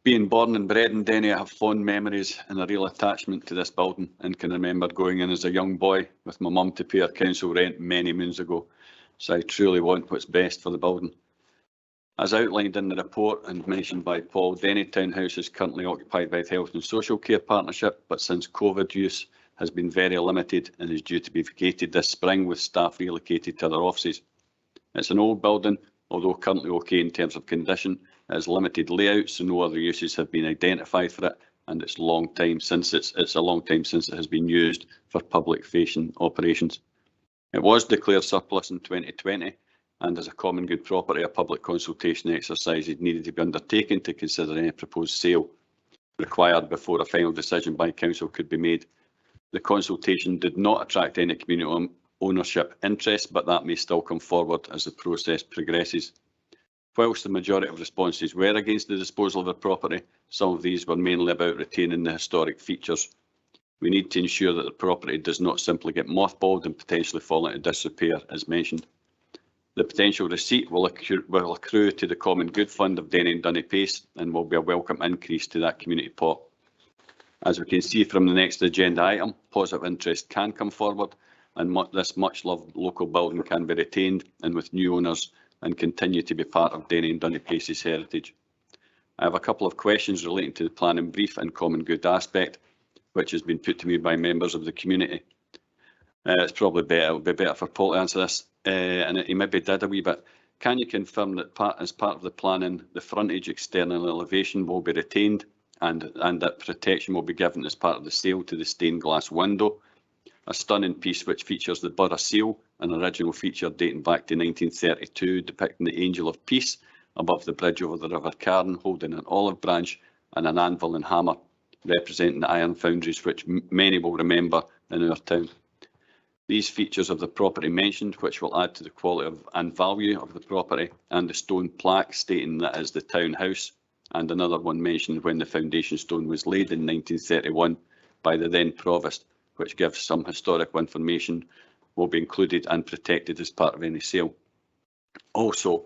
Being born and bred in Denny, I have fond memories and a real attachment to this building, and can remember going in as a young boy with my mum to pay our council rent many moons ago. So I truly want what's best for the building. As outlined in the report and mentioned by Paul, Denny Townhouse is currently occupied by the Health and Social Care Partnership, but since COVID use has been very limited and is due to be vacated this spring with staff relocated to their offices. It's an old building, although currently okay in terms of condition. It has limited layouts, so no other uses have been identified for it, and it's a long time since it has been used for public-facing operations. It was declared surplus in 2020, and as a common good property, a public consultation exercise is needed to be undertaken to consider any proposed sale required before a final decision by council could be made. The consultation did not attract any community ownership interest, but that may still come forward as the process progresses. Whilst the majority of responses were against the disposal of the property, some of these were mainly about retaining the historic features. We need to ensure that the property does not simply get mothballed and potentially fall into disrepair, as mentioned. The potential receipt will accrue to the Common Good Fund of Denny and Dunny Pace and will be a welcome increase to that community pot. As we can see from the next agenda item, positive interest can come forward, and this much loved local building can be retained and with new owners and continue to be part of Denny and Dunny Pace's heritage. I have a couple of questions relating to the planning brief and common good aspect, which has been put to me by members of the community. It's probably better, it'll be better for Paul to answer this, and he maybe did a wee bit. Can you confirm that as part of the planning, the frontage external elevation will be retained and that protection will be given as part of the sale to the stained glass window? A stunning piece which features the Borough seal, an original feature dating back to 1932, depicting the Angel of Peace above the bridge over the River Carn, holding an olive branch and an anvil and hammer, representing the iron foundries which many will remember in our town. These features of the property mentioned, which will add to the quality and value of the property, and the stone plaque stating that it is the townhouse, and another one mentioned when the foundation stone was laid in 1931 by the then Provost, which gives some historic information, will be included and protected as part of any sale. Also,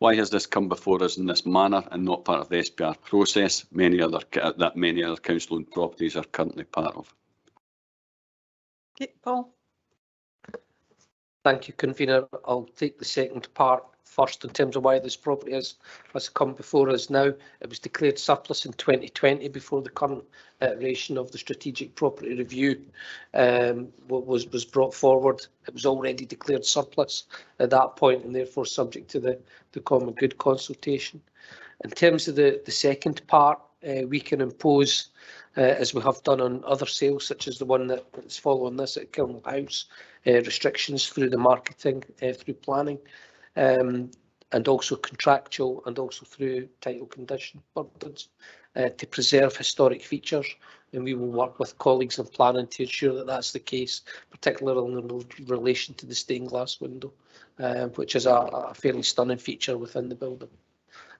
why has this come before us in this manner and not part of the SPR process that many other council-owned properties are currently part of? Okay, Paul. Thank you, Convener. I'll take the second part first in terms of why this property has come before us now. It was declared surplus in 2020 before the current iteration of the strategic property review was brought forward. It was already declared surplus at that point and therefore subject to the common good consultation. In terms of the second part, we can impose, as we have done on other sales, such as the one that is following this at Kilns, restrictions through the marketing, through planning, and also contractual and also through title condition burdens to preserve historic features. And we will work with colleagues in planning to ensure that that's the case, particularly in relation to the stained glass window, which is a fairly stunning feature within the building.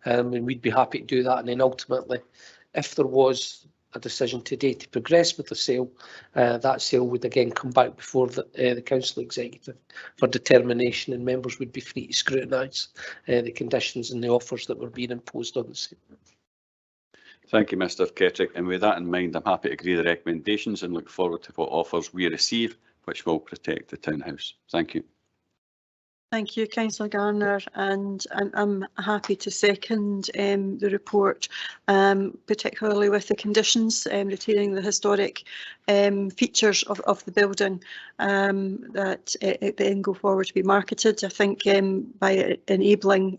And we'd be happy to do that. And then ultimately, if there was a decision today to progress with the sale, that sale would again come back before the council executive for determination, and members would be free to scrutinise the conditions and the offers that were being imposed on the sale. Thank you, Mr. Kettrick. And with that in mind, I'm happy to agree the recommendations and look forward to what offers we receive, which will protect the townhouse. Thank you. Thank you, Councillor Garner, and I'm happy to second the report, particularly with the conditions, retaining the historic features of the building that it then go forward to be marketed. I think by enabling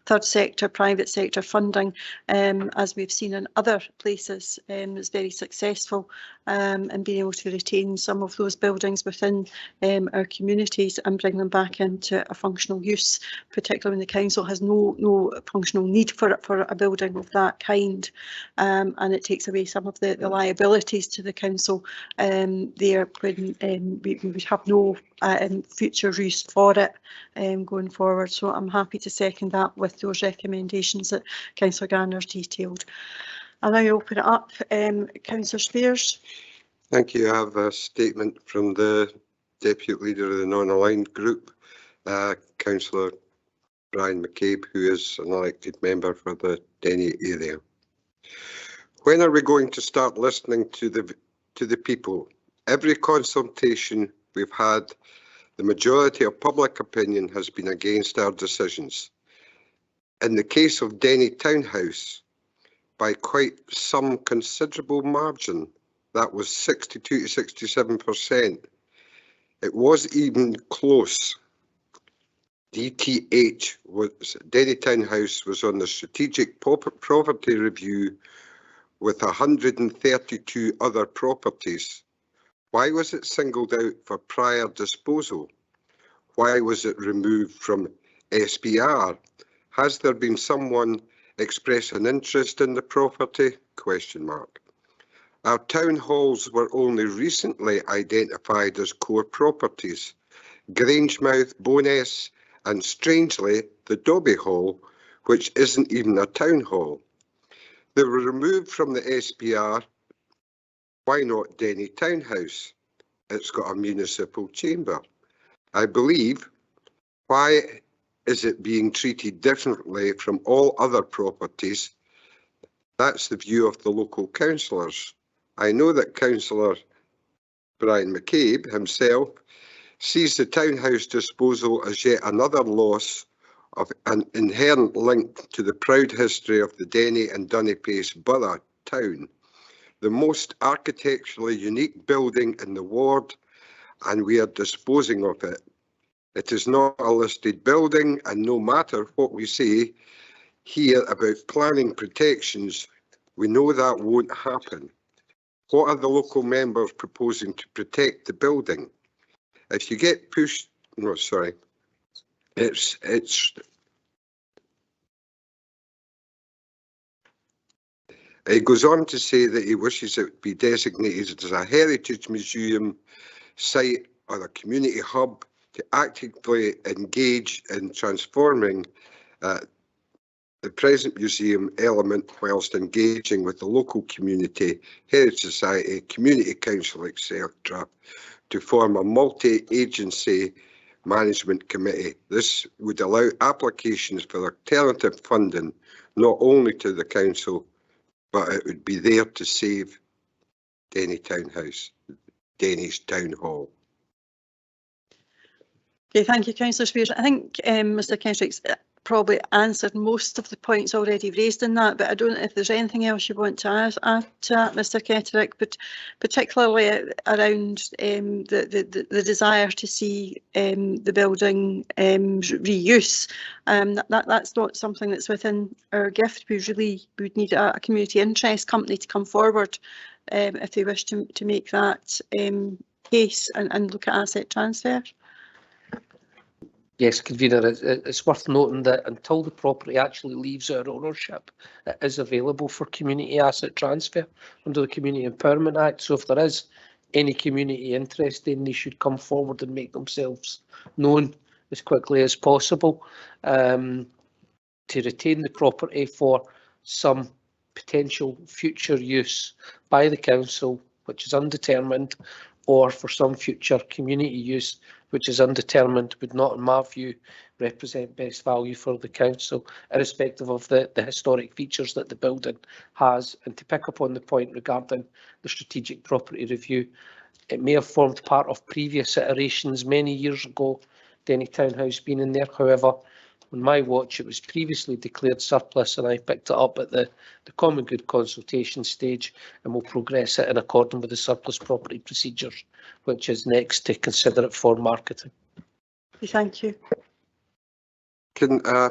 third sector, private sector funding, as we've seen in other places, is very successful in being able to retain some of those buildings within our communities and bring them back into a functional use, particularly when the council has no functional need for a building of that kind, and it takes away some of the liabilities to the council there when we would have no future use for it going forward. So I'm happy to second that with those recommendations that Councillor Garner's detailed. I'll now open it up. Councillor Spears. Thank you. I have a statement from the Deputy Leader of the Non-Aligned Group, Councillor Brian McCabe, who is an elected member for the Denny area. When are we going to start listening to the people? Every consultation we've had, the majority of public opinion has been against our decisions. In the case of Denny Townhouse, by quite some considerable margin, that was 62 to 67%. It was even close. DTH was Denny Townhouse was on the strategic property review with 132 other properties. Why was it singled out for prior disposal? Why was it removed from SPR? Has there been someone express an interest in the property? Question mark. Our town halls were only recently identified as core properties. Grangemouth, Bowness, and strangely, the Dobby Hall, which isn't even a town hall. They were removed from the SPR. Why not Denny Townhouse? It's got a municipal chamber. I believe, why is it being treated differently from all other properties? That's the view of the local councillors. I know that Councillor Brian McCabe himself sees the townhouse disposal as yet another loss of an inherent link to the proud history of the Denny and Dunnipace Borough town, the most architecturally unique building in the ward, and we are disposing of it. It is not a listed building, and no matter what we say here about planning protections, we know that won't happen. What are the local members proposing to protect the building? If you get pushed, no, sorry, it goes on to say that he wishes it be designated as a heritage museum site or a community hub to actively engage in transforming the present museum element whilst engaging with the local community, Heritage Society, Community Council, etc., to form a multi-agency management committee. This would allow applications for alternative funding, not only to the council, but it would be there to save Denny Townhouse, Denny's Town Hall. Okay, thank you, Councillor Spears. I think Mr Kenrick's probably answered most of the points already raised in that, but I don't know if there's anything else you want to add to that, Mr Ketterick, but particularly around the desire to see the building reuse. That's not something that's within our gift. We really would need a community interest company to come forward if they wish to make that case and look at asset transfer. Yes, Convener, it's worth noting that until the property actually leaves our ownership, it is available for community asset transfer under the Community Empowerment Act. So if there is any community interest, then they should come forward and make themselves known as quickly as possible to retain the property for some potential future use by the council, which is undetermined, or for some future community use, which is undetermined, would not, in my view, represent best value for the council, irrespective of the historic features that the building has. And to pick up on the point regarding the strategic property review, it may have formed part of previous iterations many years ago, Denny Townhouse being in there. However, On my watch, it was previously declared surplus, and I picked it up at the common good consultation stage, and will progress it in accordance with the surplus property procedures, which is next to consider it for marketing. Thank you. Can I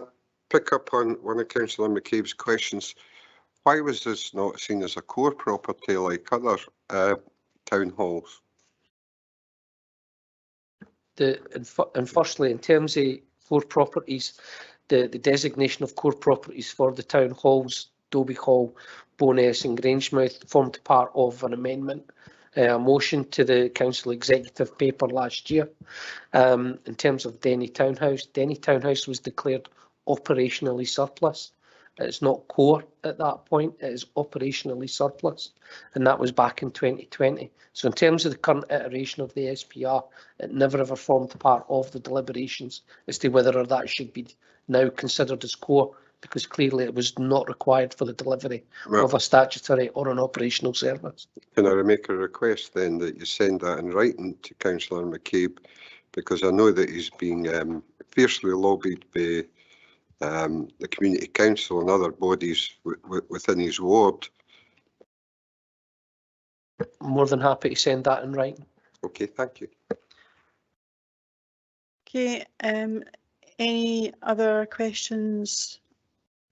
pick up on one of Councillor McCabe's questions? Why was this not seen as a core property like other town halls? And firstly, in terms of core properties, the designation of core properties for the town halls, Dobie Hall, Bowness and Grangemouth, formed part of an amendment, a motion to the council executive paper last year. In terms of Denny Townhouse was declared operationally surplus. It's not core at that point, it is operationally surplus, and that was back in 2020. So in terms of the current iteration of the SPR, it never ever formed part of the deliberations as to whether or that should be now considered as core, because clearly it was not required for the delivery of a statutory or an operational service. Can I make a request then that you send that in writing to Councillor McCabe, because I know that he's being fiercely lobbied by the Community Council and other bodies within his ward. More than happy to send that in writing. Okay, thank you. Okay, any other questions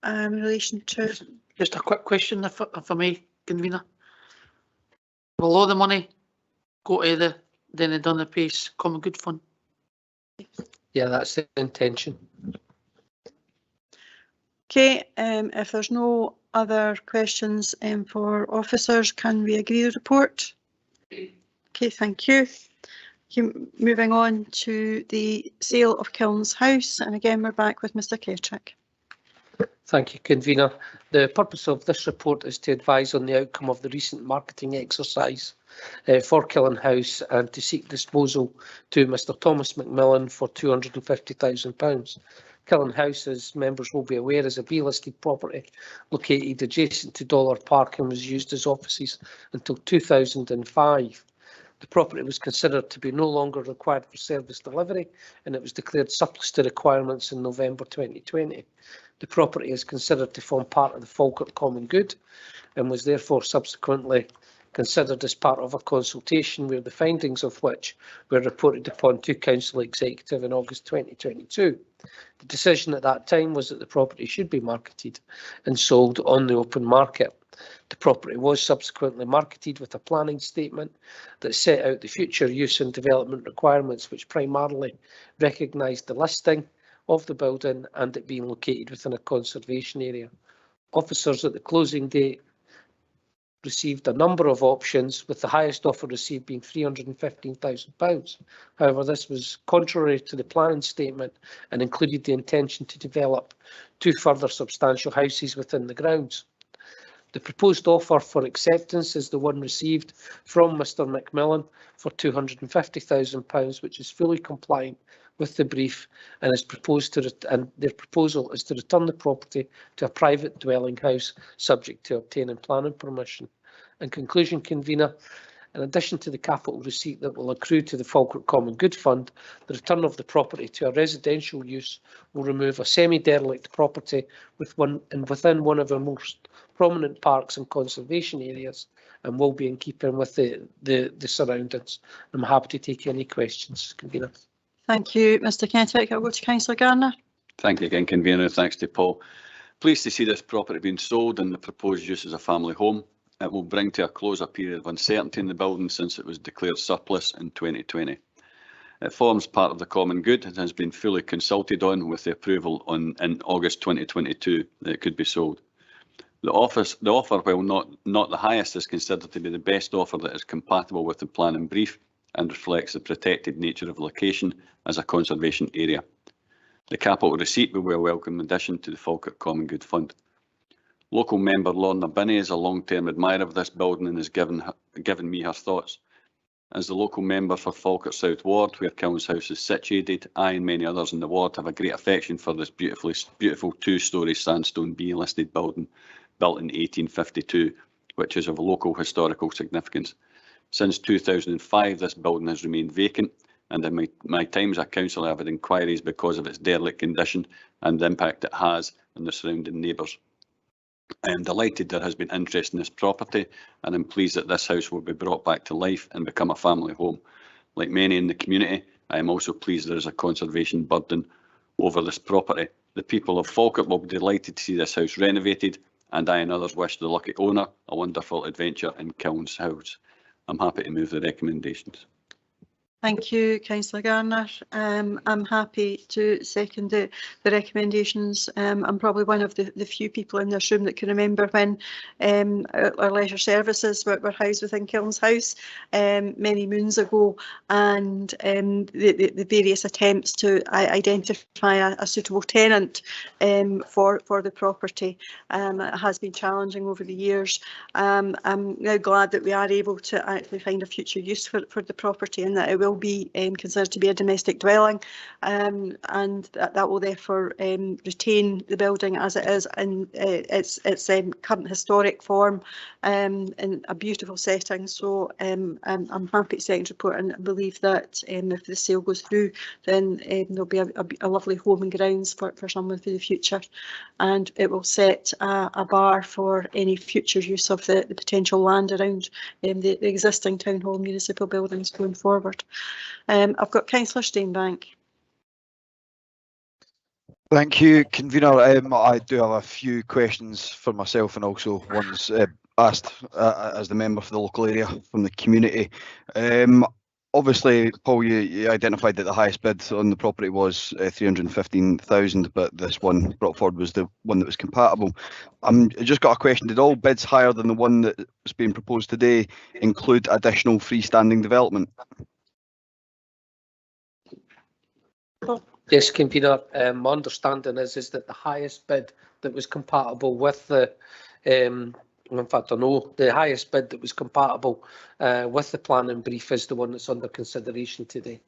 in relation to? Just a quick question, if I may, convener. Will all the money go to the Denny Dunne Pace Common Good Fund? Yeah, that's the intention. Okay, if there's no other questions for officers, can we agree the report? Okay, thank you. Okay, moving on to the sale of Kilns House, and again we're back with Mr. Kerchick. Thank you, convener. The purpose of this report is to advise on the outcome of the recent marketing exercise for Kilns House and to seek disposal to Mr. Thomas McMillan for £250,000. Kilns House, as members will be aware, is a B-listed property located adjacent to Dollar Park and was used as offices until 2005. The property was considered to be no longer required for service delivery, and it was declared surplus to requirements in November 2020. The property is considered to form part of the Falkirk Common Good and was therefore subsequently considered as part of a consultation where the findings of which were reported upon to Council Executive in August 2022. The decision at that time was that the property should be marketed and sold on the open market. The property was subsequently marketed with a planning statement that set out the future use and development requirements, which primarily recognised the listing of the building and it being located within a conservation area. Officers at the closing date received a number of options, with the highest offer received being £315,000. However, this was contrary to the planning statement and included the intention to develop 2 further substantial houses within the grounds. The proposed offer for acceptance is the one received from Mr. McMillan for £250,000, which is fully compliant with the brief and is proposed to and their proposal is to return the property to a private dwelling house subject to obtaining planning permission. In conclusion, convener, in addition to the capital receipt that will accrue to the Falkirk Common Good Fund, the return of the property to a residential use will remove a semi-derelict property within one of our most prominent parks and conservation areas and will be in keeping with the surroundings. I'm happy to take any questions, convener. Thank you, Mr. Kerchick. I'll go to Councillor Garner. Thank you again, convener. Thanks to Paul. Pleased to see this property being sold and the proposed use as a family home. It will bring to a close a period of uncertainty in the building since it was declared surplus in 2020. It forms part of the common good and has been fully consulted on with the approval in August 2022 that it could be sold. The offer, while not the highest, is considered to be the best offer that is compatible with the planning brief and reflects the protected nature of the location as a conservation area. The capital receipt will be a welcome addition to the Falkirk Common Good Fund. Local member Lorna Binney is a long-term admirer of this building and has given me her thoughts. As the local member for Falkirk South Ward, where Kilns House is situated, I and many others in the ward have a great affection for this beautiful 2-storey sandstone B-listed building built in 1852, which is of local historical significance. Since 2005, this building has remained vacant and in my time as a councillor, I've had inquiries because of its derelict condition and the impact it has on the surrounding neighbours. I am delighted there has been interest in this property, and I'm pleased that this house will be brought back to life and become a family home. Like many in the community, I am also pleased there is a conservation burden over this property. The people of Falkirk will be delighted to see this house renovated, and I and others wish the lucky owner a wonderful adventure in Kilns House. I'm happy to move the recommendations. Thank you, Councillor Garner. I'm happy to second the recommendations. I'm probably one of the few people in this room that can remember when our leisure services were housed within Kilns House many moons ago, and the various attempts to identify a suitable tenant for the property has been challenging over the years. I'm now glad that we are able to actually find a future use for the property, and that it will be considered to be a domestic dwelling, and that will therefore retain the building as it is in its current historic form, in a beautiful setting. So I'm happy to second report, and believe that if the sale goes through, then there'll be a lovely home and grounds for someone for the future, and it will set a bar for any future use of the potential land around the existing town hall municipal buildings going forward. I've got Councillor Steenbank. Thank you, Convener. I do have a few questions for myself, and also ones asked as the member for the local area from the community. Obviously, Paul, you identified that the highest bid on the property was 315,000, but this one brought forward was the one that was compatible. I just got a question. Did all bids higher than the one that's being proposed today include additional freestanding development? Yes, Convener, my understanding is that the highest bid that was compatible with the, in fact, I know the highest bid that was compatible with the planning brief is the one that's under consideration today.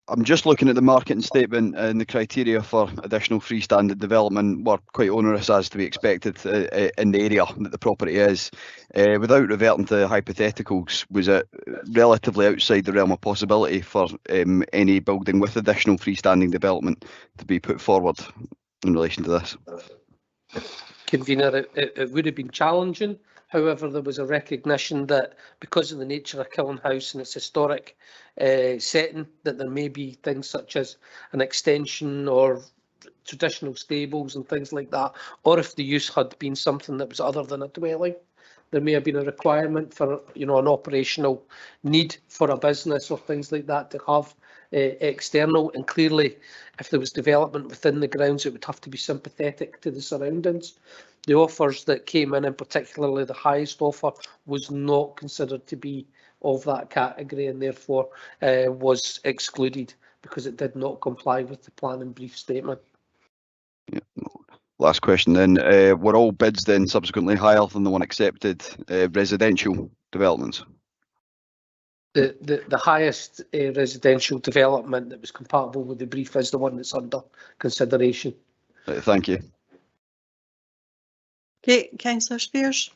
I'm just looking at the marketing statement, and the criteria for additional freestanding development were quite onerous, as to be expected in the area that the property is. Without reverting to hypotheticals, was it relatively outside the realm of possibility for any building with additional freestanding development to be put forward in relation to this? Convener, it would have been challenging. However, there was a recognition that because of the nature of Kiln House and its historic setting, that there may be things such as an extension or traditional stables and things like that, or if the use had been something that was other than a dwelling, there may have been a requirement for, an operational need for a business or things like that to have external. And clearly, if there was development within the grounds, it would have to be sympathetic to the surroundings. The offers that came in, and particularly the highest offer, was not considered to be of that category, and therefore was excluded because it did not comply with the planning brief statement. Yeah. Last question then. Were all bids then subsequently higher than the one accepted residential developments? The highest residential development that was compatible with the brief is the one that's under consideration. Thank you. Okay, Councillor Spears.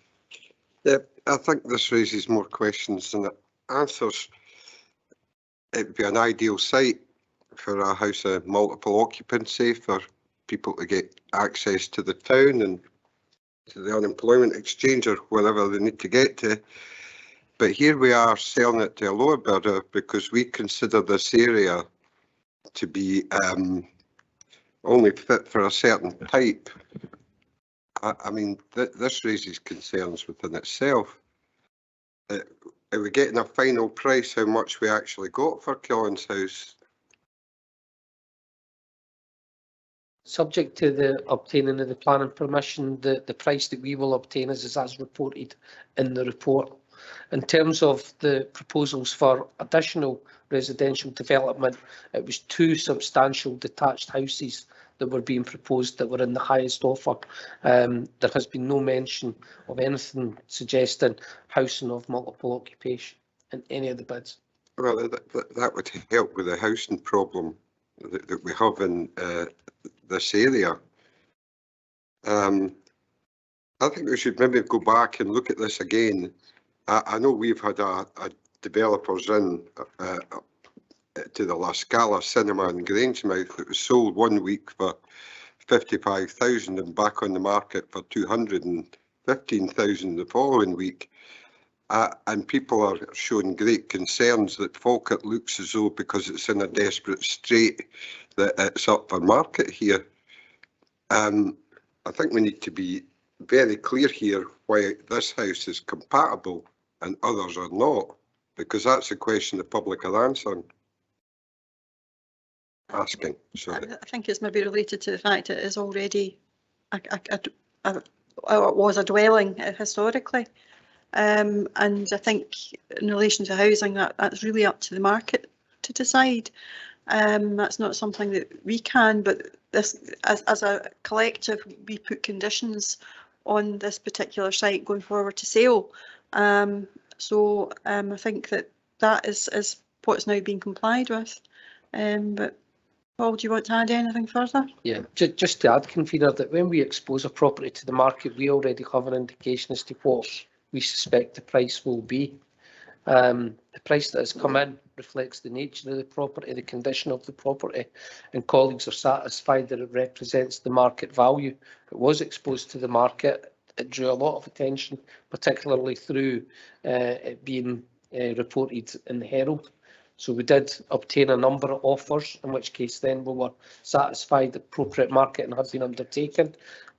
Yeah, I think this raises more questions than it answers. It would be an ideal site for a house of multiple occupancy, for people to get access to the town and to the unemployment exchange or wherever they need to get to. But here we are selling it to a lower bidder because we consider this area to be only fit for a certain type. I mean, this raises concerns within itself. Are we getting a final price, how much we actually got for Kilns House? Subject to the obtaining of the planning permission, the price that we will obtain is as reported in the report. In terms of the proposals for additional residential development, it was 2 substantial detached houses that were being proposed that were in the highest offer. There has been no mention of anything suggesting housing of multiple occupation in any of the bids. Well, that would help with the housing problem that we have in this area. I think we should maybe go back and look at this again I know we've had a developers in to the La Scala cinema in Grangemouth that was sold one week for 55,000 and back on the market for 215,000 the following week. And people are showing great concerns that Falkirk looks as though, because it's in a desperate strait, that it's up for market here. I think we need to be very clear here why this house is compatible and others are not, because that's a question the public are answering. Asking. Sorry. I think it's maybe related to the fact it is already it was a dwelling historically, and I think in relation to housing that's really up to the market to decide. That's not something that we can, but this as a collective we put conditions on this particular site going forward to sale. So I think that is what's now being complied with. But Paul, do you want to add anything further? Yeah, just to add, convener, that when we expose a property to the market, we already have an indication as to what we suspect the price will be. The price that has come in reflects the nature of the property, the condition of the property, and colleagues are satisfied that it represents the market value. It was exposed to the market. It drew a lot of attention, particularly through it being reported in the Herald. So we did obtain a number of offers, in which case then we were satisfied that appropriate marketing had been undertaken.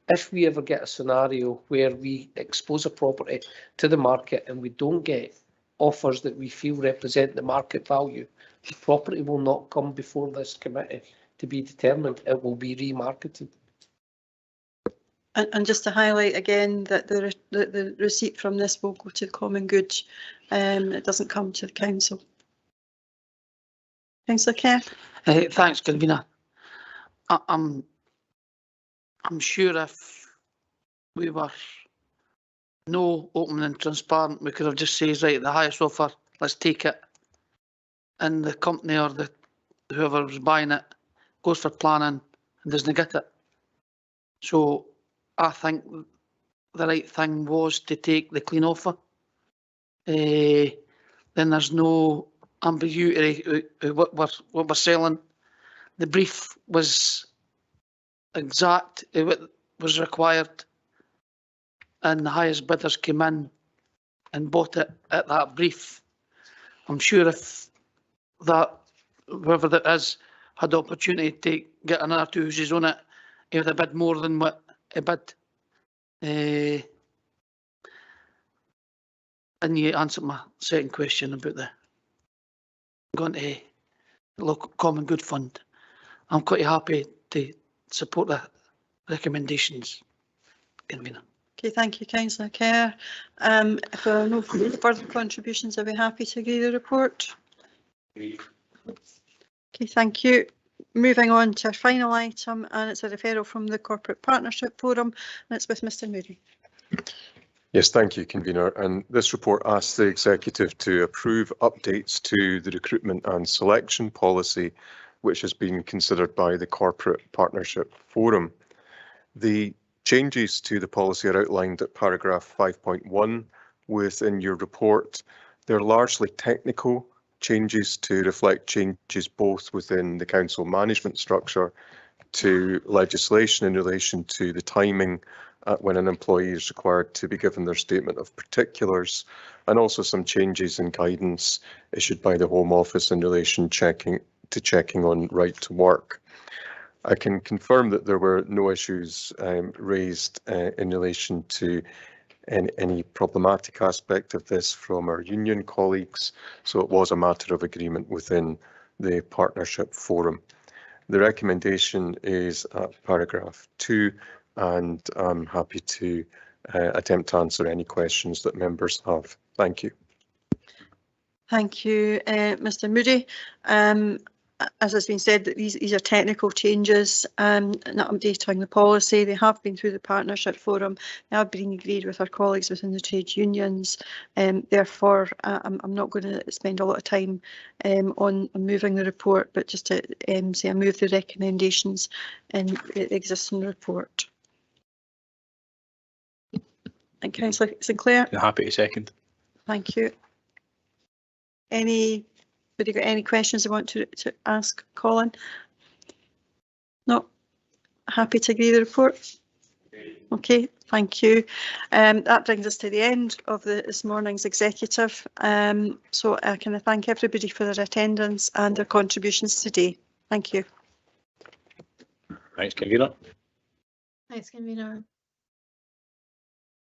If we ever get a scenario where we expose a property to the market and we don't get offers that we feel represent the market value, the property will not come before this committee to be determined. It will be remarketed. And just to highlight again that the receipt from this will go to the common good. It doesn't come to the council. Councillor Kerr. Thanks, convener. I'm sure if we were no open and transparent, we could have just said, right, the highest offer, let's take it. And the company or whoever was buying it goes for planning and doesn't get it. So I think the right thing was to take the clean offer. Then there's no ambiguity what we're selling. The brief was exact, what was required, and the highest bidders came in and bought it at that brief. I'm sure if that, whoever that is, had the opportunity to get another 2 houses on it, he would have bid more than what he bid. And you answered my second question about going to local common good fund. I'm quite happy to support the recommendations, convener. Okay, thank you, Councillor Kerr. If there are no further contributions, are we happy to agree the report? Okay, thank you. Moving on to our final item, and it's a referral from the Corporate Partnership Forum, and it's with Mr Moody. Yes, thank you, convener. And this report asks the executive to approve updates to the recruitment and selection policy, which has been considered by the Corporate Partnership Forum. The changes to the policy are outlined at paragraph 5.1 within your report. They're largely technical changes to reflect changes both within the council management structure to legislation in relation to the timing when an employee is required to be given their statement of particulars, and also some changes in guidance issued by the Home Office in relation checking on right to work. I can confirm that there were no issues raised in relation to any problematic aspect of this from our union colleagues, so it was a matter of agreement within the Partnership Forum. The recommendation is at paragraph 2, and I'm happy to attempt to answer any questions that members have. Thank you. Thank you, Mr Moody. As has been said, that these are technical changes, not updating the policy. They have been through the Partnership Forum. They have been agreed with our colleagues within the trade unions. Therefore, I'm not going to spend a lot of time on moving the report, but just to say I move the recommendations in the existing report. And Councillor Sinclair. Happy to second. Thank you. Anybody got any questions they want to ask Colin? No? Happy to agree the report? Okay, thank you. That brings us to the end of this morning's executive. So I can thank everybody for their attendance and their contributions today. Thank you. Thanks, Convener. Thanks, Convener.